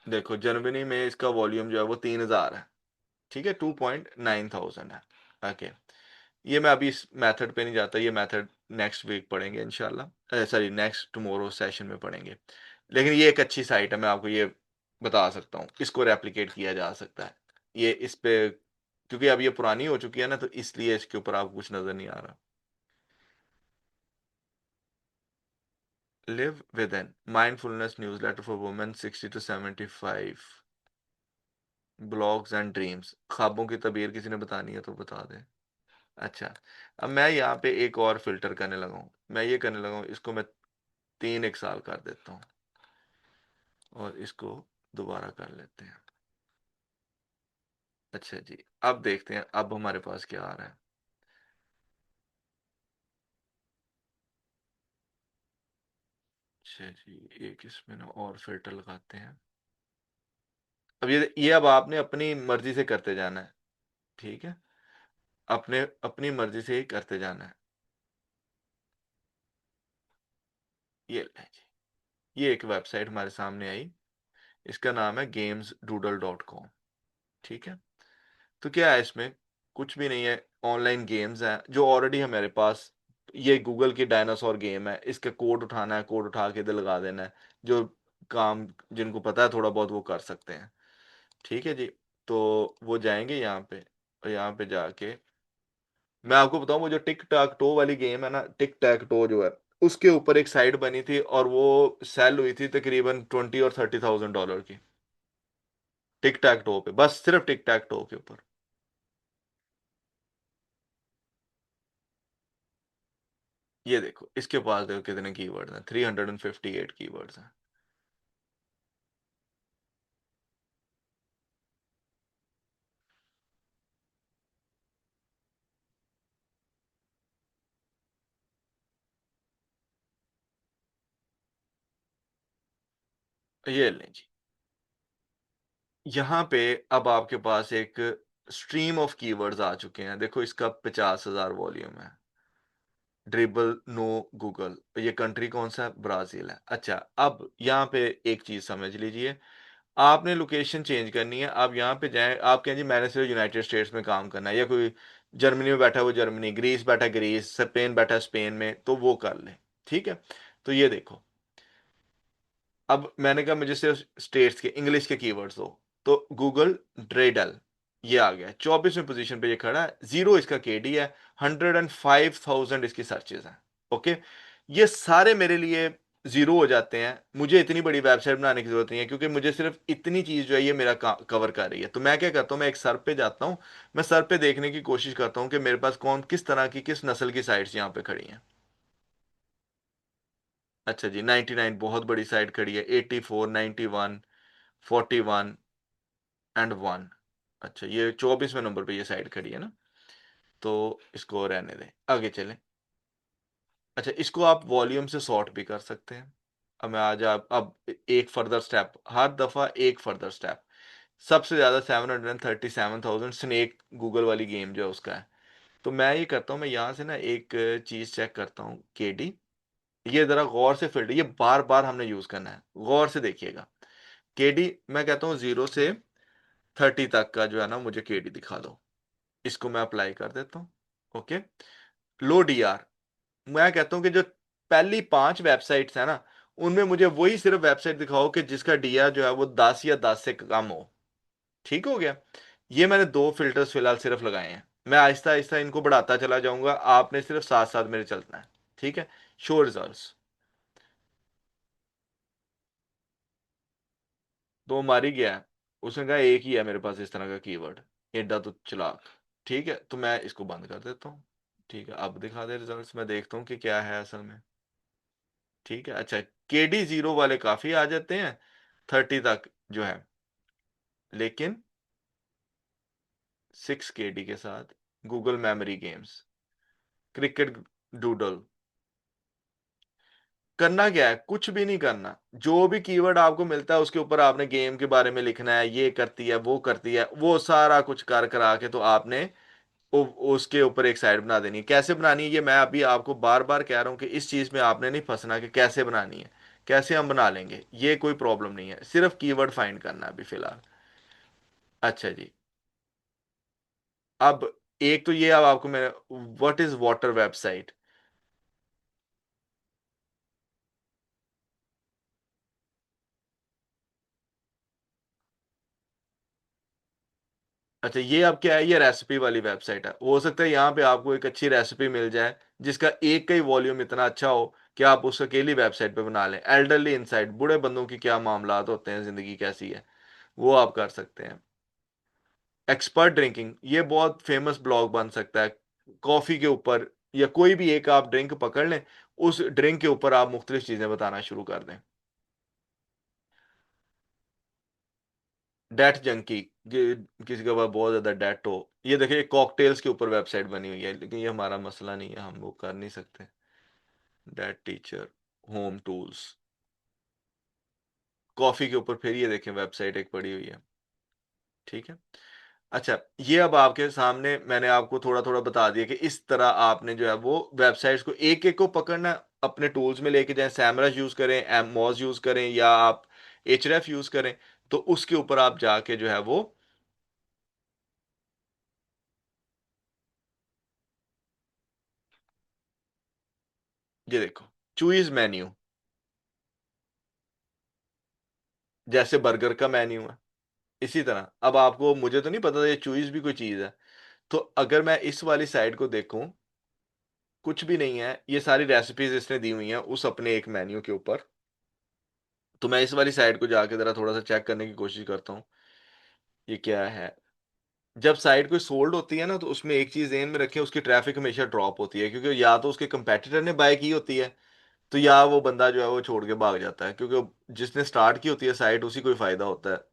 देखो, जनवरी में इसका वॉल्यूम जो है वो 3000 है। ठीक है, 2.9 थाउजेंड है। ओके, ये मैं अभी इस मेथड पे नहीं जाता, ये मेथड नेक्स्ट वीक पढ़ेंगे इंशाल्लाह, सॉरी नेक्स्ट टुमारो सेशन में पढ़ेंगे। लेकिन ये एक अच्छी साइट है, मैं आपको ये बता सकता हूँ, इसको रेप्लिकेट किया जा सकता है। ये इस पे, क्योंकि अब ये पुरानी हो चुकी है ना, तो इसलिए इसके ऊपर आपको कुछ नजर नहीं आ रहा। Live with in mindfulness newsletter for women 60 to 75, blogs and dreams, ख्वाबों की तबीर किसी ने बतानी है तो बता दे। अच्छा, अब मैं यहाँ पे एक और फिल्टर करने लगा हूँ, मैं ये करने लगा हूँ, इसको मैं 3 एक साल कर देता हूँ और इसको दोबारा कर लेते हैं। अच्छा जी, अब देखते हैं अब हमारे पास क्या आ रहा है। अच्छा जी, एक इसमें ना और फिल्टर लगाते हैं। अब ये अब आपने अपनी मर्जी से करते जाना है। ठीक है, अपने अपनी मर्जी से ही करते जाना है। ये लें जी, ये एक वेबसाइट हमारे सामने आई, इसका नाम है gamesdoodle.com। ठीक है, तो क्या है इसमें, कुछ भी नहीं है, ऑनलाइन गेम्स हैं जो ऑलरेडी हमारे पास, ये गूगल की डायनासोर गेम है, इसका कोड उठाना है, कोड उठा के इधर लगा देना है। जो काम जिनको पता है थोड़ा बहुत वो कर सकते हैं। ठीक है जी, तो वो जाएंगे यहाँ पे, और यहाँ पे जाके मैं आपको बताऊं, वो जो टिक टाक टो वाली गेम है ना, टिक टैक टो जो है, उसके ऊपर एक साइट बनी थी और वो सेल हुई थी तकरीबन 20 और 30 थाउजेंड डॉलर की। टिक टैक टो पे, बस सिर्फ टिक टैक टो के ऊपर। ये देखो, इसके पास देखो कितने कीवर्ड्स हैं, 358 कीवर्ड्स हैं। ये लें जी, यहाँ पे अब आपके पास एक स्ट्रीम ऑफ कीवर्ड्स आ चुके हैं, देखो इसका 50,000 वॉल्यूम है। ड्रिबल, नो, गूगल, ये कंट्री कौन सा है? ब्राजील है। अच्छा, अब यहाँ पे एक चीज समझ लीजिए, आपने लोकेशन चेंज करनी है। आप यहाँ पे जाएं, आप कहें जी मैंने सिर्फ यूनाइटेड स्टेट्स में काम करना है, या कोई जर्मनी में बैठा है वो जर्मनी, ग्रीस बैठा है ग्रीस, स्पेन बैठा है स्पेन में, तो वो कर ले। ठीक है, तो ये देखो, अब मैंने कहा मुझे सिर्फ स्टेट्स के इंग्लिश के कीवर्ड्स दो, तो गूगल ड्रेडल ये आ गया 24वें पोजीशन पे, ये खड़ा है। जीरो इसका केडी है, 105,000 इसकी सर्चेज हैं। ओके, ये सारे मेरे लिए जीरो हो जाते हैं। मुझे इतनी बड़ी वेबसाइट बनाने की जरूरत नहीं है, क्योंकि मुझे सिर्फ इतनी चीज जो है ये मेरा कवर कर रही है। तो मैं क्या करता हूँ, मैं एक सर पे जाता हूँ, मैं सर पे देखने की कोशिश करता हूँ कि मेरे पास कौन किस तरह की किस नस्ल की साइट्स यहाँ पे खड़ी हैं। अच्छा जी, 99 बहुत बड़ी साइट खड़ी है, 84, 91, 41 एंड 1। अच्छा, ये 24वें नंबर पे ये साइट खड़ी है ना, तो इसको रहने दें, आगे चलें। अच्छा, इसको आप वॉल्यूम से सॉर्ट भी कर सकते हैं। अब मैं आज आप अब एक फर्दर स्टेप, हर दफा एक फर्दर स्टेप। सबसे ज्यादा 737,000 स्नेक गूगल वाली गेम जो है उसका है। तो मैं ये करता हूँ, मैं यहाँ से ना एक चीज चेक करता हूँ, केडी। ये जरा गौर से फिल्टर, ये बार बार हमने यूज करना है, गौर से देखिएगा। केडी, मैं कहता हूँ 0 से 30 तक का जो है ना, मुझे केडी दिखा दो। इसको मैं अप्लाई कर देता हूँ। ओके, लो डीआर, मैं कहता हूँ कि जो पहली 5 वेबसाइट्स है ना, उनमें मुझे वही सिर्फ वेबसाइट दिखाओ कि जिसका डीआर जो है वो 10 या 10 से कम हो। ठीक हो गया। ये मैंने 2 फिल्टर्स फिलहाल सिर्फ लगाए हैं। मैं आहिस्ता आहिस्ता इनको बढ़ाता चला जाऊंगा, आपने सिर्फ साथ साथ मेरे चलना है। ठीक है, शो रिजल्ट्स। तो मार ही गया है। उसने कहा एक ही है मेरे पास इस तरह का कीवर्ड, एडा तो चालाक। ठीक है, तो मैं इसको बंद कर देता हूँ। ठीक है, अब दिखा दे रिजल्ट्स, मैं देखता हूँ कि क्या है असल में। ठीक है, अच्छा, केडी जीरो वाले काफी आ जाते हैं 30 तक जो है, लेकिन 6 केडी के साथ Google memory games, cricket doodle, करना क्या है? कुछ भी नहीं करना। जो भी कीवर्ड आपको मिलता है उसके ऊपर आपने गेम के बारे में लिखना है, ये करती है वो करती है, वो सारा कुछ कर करा के तो आपने उसके ऊपर एक साइड बना देनी है। कैसे बनानी है ये मैं अभी आपको बार बार कह रहा हूं कि इस चीज में आपने नहीं फंसना कि कैसे बनानी है। कैसे हम बना लेंगे, ये कोई प्रॉब्लम नहीं है, सिर्फ कीवर्ड फाइंड करना है अभी फिलहाल। अच्छा जी, अब एक तो ये, अब आपको मैं, व्हाट इज वाटर वेबसाइट। अच्छा, ये अब क्या है, ये रेसिपी वाली वेबसाइट है। हो सकता है यहाँ पे आपको एक अच्छी रेसिपी मिल जाए जिसका एक का ही वॉल्यूम इतना अच्छा हो कि आप उस अकेली वेबसाइट पे बना लें। एल्डरली इनसाइट, बूढ़े बंदों की क्या मामलात होते हैं, जिंदगी कैसी है, वो आप कर सकते हैं। एक्सपर्ट ड्रिंकिंग, ये बहुत फेमस ब्लॉग बन सकता है कॉफी के ऊपर, या कोई भी एक आप ड्रिंक पकड़ लें, उस ड्रिंक के ऊपर आप मुख्तलिफ चीजें बताना शुरू कर दें। डेट जंकी, किसी के पास बहुत ज्यादा डेट हो, ये देखिए कॉकटेल्स के ऊपर वेबसाइट बनी हुई है, लेकिन ये हमारा मसला नहीं है, हम वो कर नहीं सकते। Date teacher, home tools, coffee के ऊपर फिर ये देखें वेबसाइट एक पड़ी हुई है। ठीक है, अच्छा, ये अब आपके सामने मैंने आपको थोड़ा थोड़ा बता दिया कि इस तरह आपने जो है वो वेबसाइट्स को एक एक को पकड़ना, अपने टूल्स में लेके जाएं, सैमरस यूज करें, एममोज यूज करें, या आप एचरेफ यूज करें, तो उसके ऊपर आप जाके जो है वो, ये देखो, चूज मेन्यू, जैसे बर्गर का मेन्यू है, इसी तरह अब आपको, मुझे तो नहीं पता था ये चूज भी कोई चीज है। तो अगर मैं इस वाली साइड को देखूं, कुछ भी नहीं है, ये सारी रेसिपीज इसने दी हुई हैं उस अपने एक मेन्यू के ऊपर। तो मैं इस वाली साइड को जाके जरा थोड़ा सा चेक करने की कोशिश करता हूँ, ये क्या है। जब साइट कोई सोल्ड होती है ना, तो उसमें एक चीज ध्यान में रखें, उसकी ट्रैफिक हमेशा ड्रॉप होती है, क्योंकि या तो उसके कंपेटिटर ने बाय की होती है, तो या वो बंदा जो है वो छोड़ के भाग जाता है, क्योंकि जिसने स्टार्ट की होती है साइट उसी को ही फायदा होता है।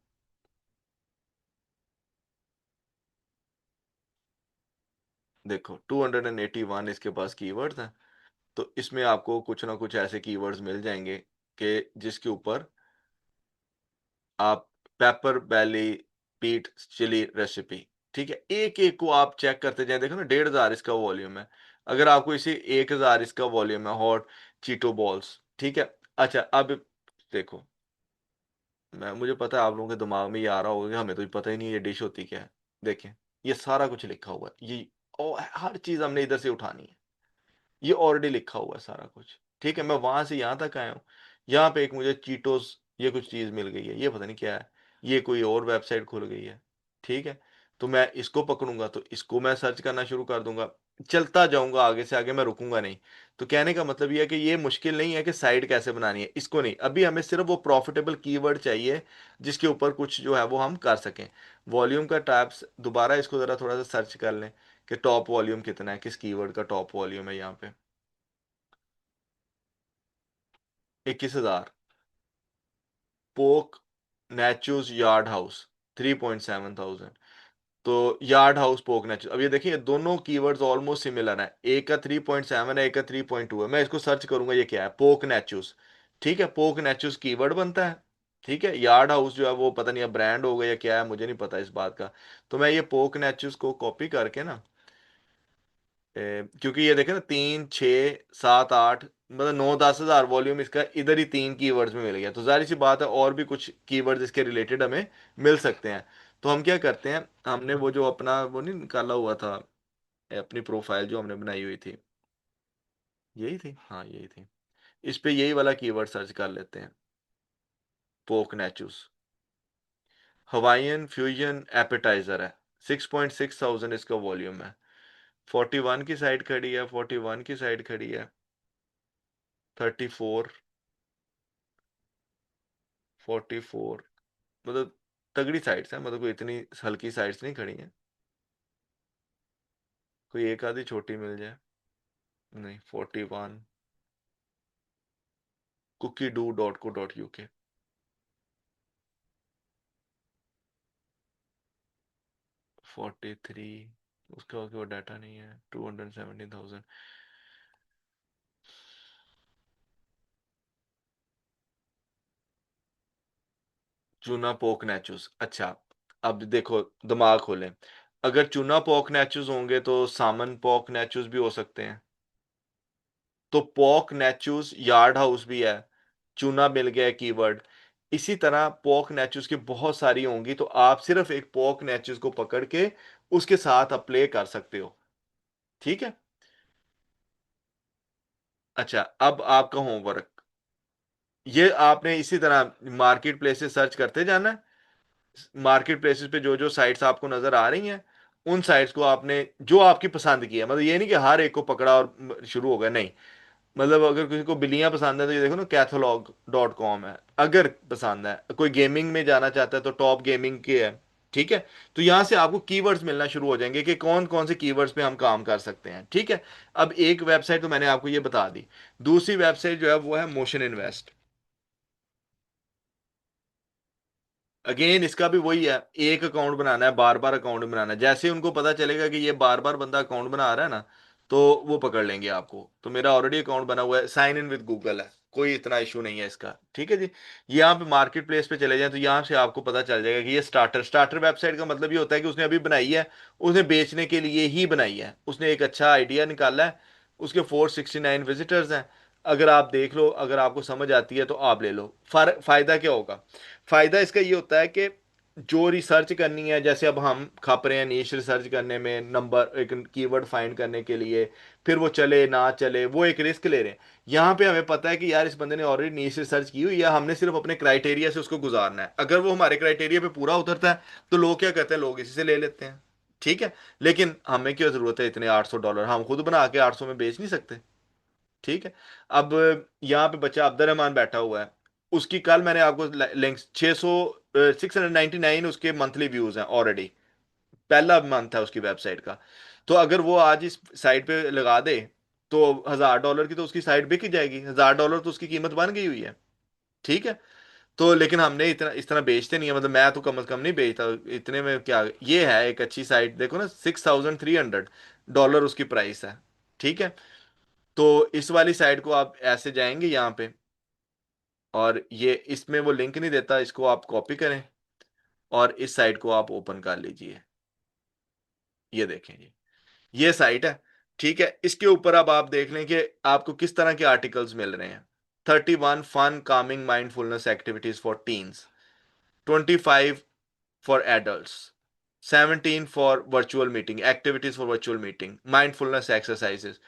देखो, 281 इसके पास कीवर्ड्स हैं, तो इसमें आपको कुछ ना कुछ ऐसे कीवर्ड्स मिल जाएंगे कि जिसके ऊपर आप, पेपर बैली पीट चिली रेसिपी, ठीक है? एक-एक को आप चेक करते जाएँ, देखो ना 1,500 इसका वॉल्यूम है। अगर आपको इसे 1,000 इसका वॉल्यूम है हॉट चीटो बॉल्स, ठीक है? अच्छा अब देखो, मैं मुझे पता है आप लोगों के दिमाग में ये आ रहा होगा कि हमें तो पता ही नहीं है ये डिश होती क्या है। देखें, ये सारा कुछ लिखा हुआ है। ये हर चीज़ हमने इधर से उठानी है। ये ऑलरेडी लिखा हुआ है सारा कुछ, ठीक है? मैं वहाँ से यहाँ तक आया हूँ। यहाँ पे एक मुझे चीटोस ये कुछ चीज़ मिल गई है, ये पता नहीं क्या है? ये कोई और वेबसाइट खुल गई है, ठीक है? तो मैं इसको पकड़ूँगा तो इसको मैं सर्च करना शुरू कर दूँगा, चलता जाऊँगा आगे से आगे, मैं रुकूँगा नहीं। तो कहने का मतलब ये है कि ये मुश्किल नहीं है कि साइट कैसे बनानी है, इसको नहीं। अभी हमें सिर्फ़ वो प्रॉफ़िटेबल कीवर्ड चाहिए, जिसके ऊपर कुछ जो है वो हम कर सकें। वॉल्यूम का टैब्स दोबारा इसको ज़रा थोड़ा-सा सर्च कर लें कि टॉप वॉल्यूम कितना है, किस कीवर्ड का टॉप वॉल्यूम है यहाँ पे। 21,000 पोक नैचोस यार्ड हाउस 3.7 थाउजेंड। तो यार्ड हाउस पोक नैचोस, अब ये देखिए दोनों कीवर्ड्स ऑलमोस्ट सिमिलर हैं, एक का 3.7 है, एक का 3.2 है। मैं इसको सर्च करूंगा, ये क्या है? पोक नैचोस, ठीक है? पोक नैचोस कीवर्ड बनता है, ठीक है? यार्ड हाउस जो है वो पता नहीं अब ब्रांड हो गया या क्या है, मुझे नहीं पता इस बात का। तो मैं ये पोक नैचोस को कॉपी करके ना, क्योंकि ये देखें ना 3, 6, 7, 8, मतलब 9, 10 हज़ार वॉल्यूम इसका इधर ही 3 कीवर्ड्स में मिल गया, तो जाहिर सी बात है और भी कुछ कीवर्ड्स इसके रिलेटेड हमें मिल सकते हैं। तो हम क्या करते हैं, हमने वो जो अपना वो नहीं निकाला हुआ था, अपनी प्रोफाइल जो हमने बनाई हुई थी, यही थी, हाँ यही थी। इस पे यही वाला कीवर्ड सर्च कर लेते हैं, पोक नैचूस। हवाइयन फ्यूजन एपेटाइजर है, 6,600 इसका वॉल्यूम है। 41 की साइड खड़ी है, 41 की साइड खड़ी है, 34, 44, मतलब तगड़ी साइट्स हैं, मतलब कोई इतनी हल्की साइट्स नहीं खड़ी हैं। कोई एक आधी छोटी मिल जाए। नहीं, 41 cookie do dot co dot UK. 43 उसका कोई डाटा नहीं है। 217,000। चूना पोक नैचूस, अच्छा। अब देखो, दिमाग खोलें। अगर चूना पोक नैचूस होंगे तो सामन पोक नैचूस भी हो सकते हैं। तो पोक नैचूस यार्ड हाउस भी है, चूना मिल गया कीवर्ड। इसी तरह पोक नैचूस की बहुत सारी होंगी, तो आप सिर्फ एक पोक नैचूस को पकड़ के उसके साथ आप प्ले कर सकते हो, ठीक है? अच्छा, अब आपका होमवर्क, ये आपने इसी तरह मार्केट प्लेसेस सर्च करते जाना है। मार्केट प्लेसेस पे जो जो साइट्स आपको नजर आ रही हैं, उन साइट्स को आपने जो आपकी पसंद की है, मतलब ये नहीं कि हर एक को पकड़ा और शुरू हो गया, नहीं। मतलब अगर किसी को बिल्लियां पसंद है तो ये देखो ना, कैथलॉग.com है। अगर पसंद है, कोई गेमिंग में जाना चाहता है तो टॉप गेमिंग के है, ठीक है? तो यहां से आपको कीवर्ड्स मिलना शुरू हो जाएंगे कि कौन कौन से कीवर्ड्स पे हम काम कर सकते हैं, ठीक है? अब एक वेबसाइट तो मैंने आपको ये बता दी। दूसरी वेबसाइट जो है वो है मोशन इन्वेस्ट। अगेन इसका भी वही है, एक अकाउंट बनाना है, बार बार अकाउंट बनाना है। जैसे ही उनको पता चलेगा कि ये बार बार बंदा अकाउंट बना रहा है ना, तो वो पकड़ लेंगे आपको। तो मेरा ऑलरेडी अकाउंट बना हुआ है, साइन इन विद गूगल है, कोई इतना इशू नहीं है इसका, ठीक है जी? यहाँ पे मार्केट प्लेस पे चले जाएं तो यहाँ से आपको पता चल जाएगा कि ये स्टार्टर स्टार्टर वेबसाइट का मतलब ये होता है कि उसने अभी बनाई है, उसने बेचने के लिए ही बनाई है, उसने एक अच्छा आइडिया निकाला है, उसके 469 विजिटर्स हैं। अगर आप देख लो, अगर आपको समझ आती है तो आप ले लो। फायदा क्या होगा? फायदा इसका ये होता है कि जो रिसर्च करनी है, जैसे अब हम खप रहे हैं नीश रिसर्च करने में, नंबर एक कीवर्ड फाइंड करने के लिए, फिर वो चले ना चले, वो एक रिस्क ले रहे हैं। यहाँ पे हमें पता है कि यार इस बंदे ने ऑलरेडी नीश रिसर्च की हुई है, हमने सिर्फ अपने क्राइटेरिया से उसको गुजारना है। अगर वो हमारे क्राइटेरिया पे पूरा उतरता है तो लोग क्या करते हैं, लोग इसी से ले लेते हैं, ठीक है? लेकिन हमें क्या जरूरत है इतने $800, हम खुद बना के 800 में बेच नहीं सकते, ठीक है? अब यहाँ पे बच्चा अब्दुल बैठा हुआ है, उसकी कल मैंने आपको लिंक्स 699 उसके मंथली व्यूज हैं ऑलरेडी, पहला मंथ है उसकी वेबसाइट का। तो अगर वो आज इस साइट पे लगा दे तो $1,000 की तो उसकी साइट बिक ही जाएगी, $1,000 तो उसकी कीमत बन गई हुई है, ठीक है? तो लेकिन हमने इतना इस तरह बेचते नहीं है, मतलब मैं तो कम से कम नहीं बेचता इतने में। क्या ये है एक अच्छी साइट, देखो ना, $6,300 उसकी प्राइस है, ठीक है? तो इस वाली साइट को आप ऐसे जाएंगे यहाँ पे, और ये इसमें वो लिंक नहीं देता, इसको आप कॉपी करें और इस साइट को आप ओपन कर लीजिए। ये देखें जी, ये साइट है। ठीक है, इसके ऊपर अब आप देख लें कि आपको किस तरह के आर्टिकल्स मिल रहे हैं। 31 fun calming mindfulness activities for teens, 25 for adults, 17 for virtual meeting activities for virtual meeting, mindfulness exercises.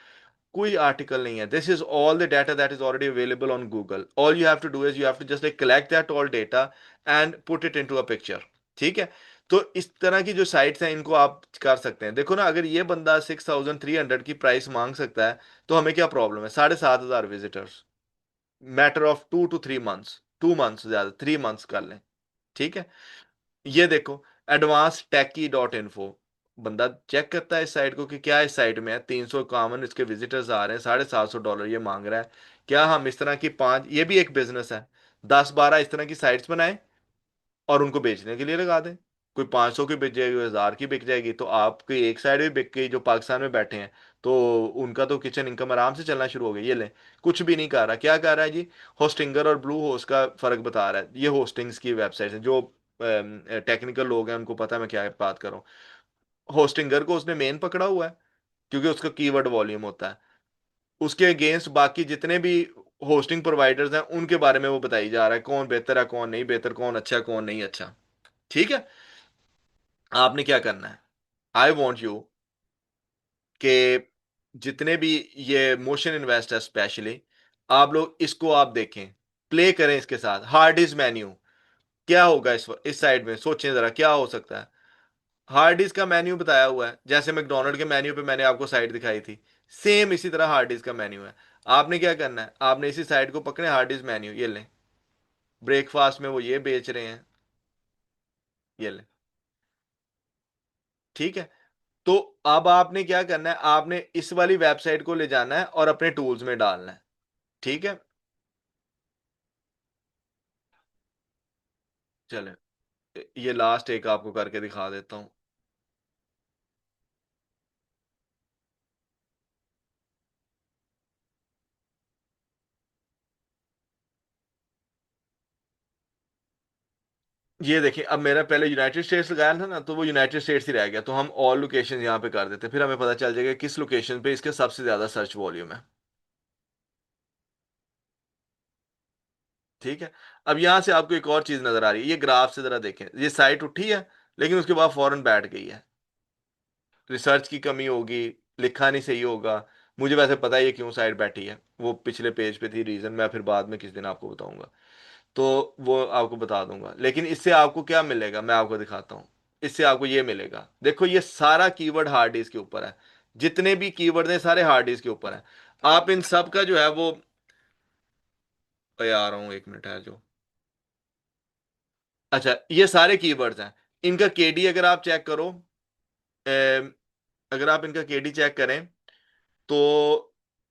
कोई आर्टिकल नहीं है, this is all the data that is already available on Google. All you have to do is you have to just collect that all data and put it into a picture. ठीक है, तो इस तरह की जो sites हैं इनको आप कर सकते हैं। देखो ना, अगर ये बंदा 6,300 की प्राइस मांग सकता है तो हमें क्या प्रॉब्लम है? 7,500 visitors, matter of 2 to 3 months, 2 months, ज्यादा 3 months कर लें। ठीक है, ये देखो, एडवांस टेकी डॉट इन्फो, बंदा चेक करता है इस साइट को कि क्या इस साइट में है, 300 इसके विजिटर्स आ रहे हैं, $750 ये मांग रहा है। क्या हम इस तरह की पांच, ये भी एक बिजनेस है, 10-12 इस तरह की साइट्स बनाएं और उनको बेचने के लिए लगा दें। कोई 500 की बिक जाएगी, 1000 की बिक जाएगी, तो आपकी एक साइड भी बिक गई, जो पाकिस्तान में बैठे हैं तो उनका तो किचन इनकम आराम से चलना शुरू हो गई। ये ले, कुछ भी नहीं कर रहा। क्या कर रहा है जी? होस्टिंगर और ब्लू होस्ट का फर्क बता रहा है। ये होस्टिंग्स की वेबसाइट है, जो टेक्निकल लोग हैं उनको पता है मैं क्या बात कर रहा हूँ। होस्टिंगर को उसने मेन पकड़ा हुआ है क्योंकि उसका कीवर्ड वॉल्यूम होता है। उसके अगेंस्ट बाकी जितने भी होस्टिंग प्रोवाइडर्स हैं उनके बारे में वो बताई जा रहा है, कौन बेहतर है कौन नहीं बेहतर, कौन अच्छा है कौन नहीं अच्छा। ठीक है, आपने क्या करना है? आई वॉन्ट यू कि जितने भी ये मोशन इन्वेस्ट है स्पेशली, आप लोग इसको आप देखें, प्ले करें इसके साथ। हार्ड डिस्क मेन्यू क्या होगा इस साइड में? सोचें जरा क्या हो सकता है। हार्ड डिस्क का मेन्यू बताया हुआ है, जैसे मैकडोनल्ड के मेन्यू पे मैंने आपको साइट दिखाई थी, सेम इसी तरह हार्ड डिस्क का मेन्यू है। आपने क्या करना है? आपने इसी साइट को पकड़े, हार्ड डिस्क मेन्यू ये लें, ब्रेकफास्ट में वो ये बेच रहे हैं, ये लें। ठीक है, तो अब आपने क्या करना है? आपने इस वाली वेबसाइट को ले जाना है और अपने टूल्स में डालना है। ठीक है, चले, ये लास्ट एक आपको करके दिखा देता हूं। ये देखिए, अब मेरा पहले यूनाइटेड स्टेट्स लगाया था ना, तो वो यूनाइटेड स्टेट्स ही रह गया, तो हम ऑल लोकेशन यहाँ पे कर देते, फिर हमें पता चल जाएगा किस लोकेशन पे इसके सबसे ज्यादा सर्च वॉल्यूम है। ठीक है, अब यहां से आपको एक और चीज नजर आ रही है, ये ग्राफ से जरा देखें, ये साइट उठी है लेकिन उसके बाद फौरन बैठ गई है। रिसर्च की कमी होगी, लिखा नहीं सही होगा। मुझे वैसे पता है ये क्यों साइट बैठी है, वो पिछले पेज पे थी, रीजन मैं फिर बाद में किस दिन आपको बताऊंगा, तो वो आपको बता दूंगा। लेकिन इससे आपको क्या मिलेगा मैं आपको दिखाता हूं। इससे आपको ये मिलेगा, देखो ये सारा कीवर्ड हार्ड डिस्क के ऊपर है, जितने भी कीवर्ड हैं सारे हार्ड डिस्क के ऊपर है। आप इन सब का जो है वो, आ रहा हूँ, 1 मिनट है जो, अच्छा ये सारे कीवर्ड्स हैं। इनका केडी अगर आप चेक करो, अगर आप इनका केडी चेक करें तो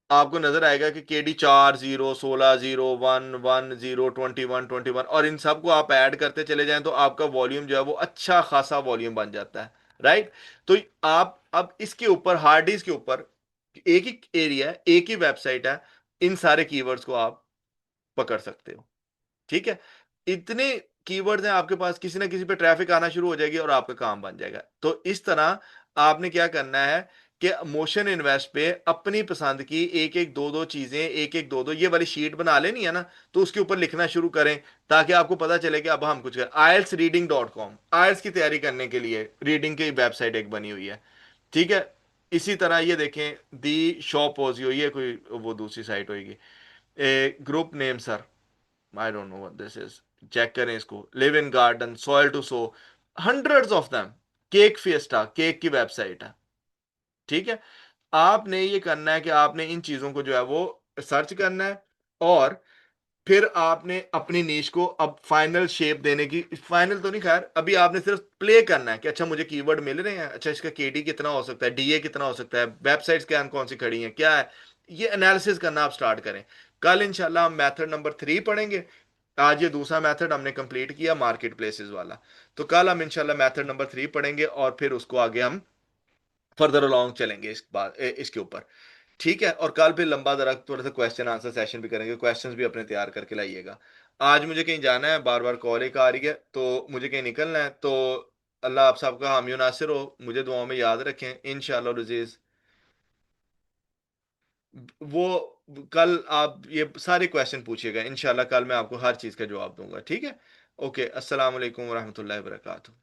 आपको नजर आएगा कि केडी 4, 0, 16, 0, 1, 1, 0, 21, 21, और इन सबको आप ऐड करते चले जाएं तो आपका वॉल्यूम जो है वो अच्छा खासा वॉल्यूम बन जाता है। राइट, तो आप अब इसके ऊपर हार्ड डिस्क के ऊपर एक ही एरिया है, एक ही वेबसाइट है, इन सारे कीवर्ड्स को आप पकड़ सकते हो। ठीक है, इतने कीवर्ड्स हैं आपके पास, किसी ना किसी पे ट्रैफिक आना शुरू हो जाएगी और आपका काम बन जाएगा। तो इस तरह आपने क्या करना है कि मोशन इन्वेस्ट पे अपनी पसंद की एक एक दो दो चीजें, एक एक दो दो ये वाली शीट बना लेनी है ना, तो उसके ऊपर लिखना शुरू करें, ताकि आपको पता चले कि अब हम कुछ कर। IELTSreading.com, आयल्स की तैयारी करने के लिए रीडिंग की वेबसाइट एक बनी हुई है। ठीक है, इसी तरह ये देखें, दी शॉप पोजियो, ये कोई वो दूसरी साइट होगी। Group name sir, I don't know what this is, check करें इसको। Live in garden, soil to sow, hundreds of them. Cake fiesta, cake की वेबसाइट है। ठीक है, आपने ये करना है कि आपने इन चीजों को जो है वो सर्च करना है, और फिर आपने अपनी नीश को अब फाइनल शेप देने की, फाइनल तो नहीं खैर, अभी आपने सिर्फ प्ले करना है कि अच्छा मुझे कीवर्ड मिल रहे हैं, अच्छा इसका केडी कितना हो सकता है, डीए कितना हो सकता है, वेबसाइट्स क्या कौन सी खड़ी हैं क्या है, ये एनालिसिस करना आप स्टार्ट करें। कल इंशाल्लाह हम मेथड नंबर 3 पढ़ेंगे। आज ये दूसरा मेथड हमने कंप्लीट किया, मार्केट प्लेसेस वाला। तो कल हम इंशाल्लाह मेथड नंबर 3 पढ़ेंगे और फिर उसको आगे हम फर्दर अलोंग चलेंगे इस बात इसके ऊपर। ठीक है, और कल फिर लंबा जरा थोड़ा सा क्वेश्चन आंसर सेशन भी करेंगे, क्वेश्चंस भी अपने तैयार करके लाइएगा। आज मुझे कहीं जाना है, बार बार कॉल एक आ रही है तो मुझे कहीं निकलना है, तो अल्लाह आप सबका हामी और नासिर हो, मुझे दुआओं में याद रखें इंशाअल्लाह अज़ीज़। वो कल आप ये सारे क्वेश्चन पूछिएगा इंशाल्लाह, कल मैं आपको हर चीज़ का जवाब दूंगा, ठीक है। ओके, अस्सलाम वालेकुम वरहमतुल्लाहि वबरकातुहू।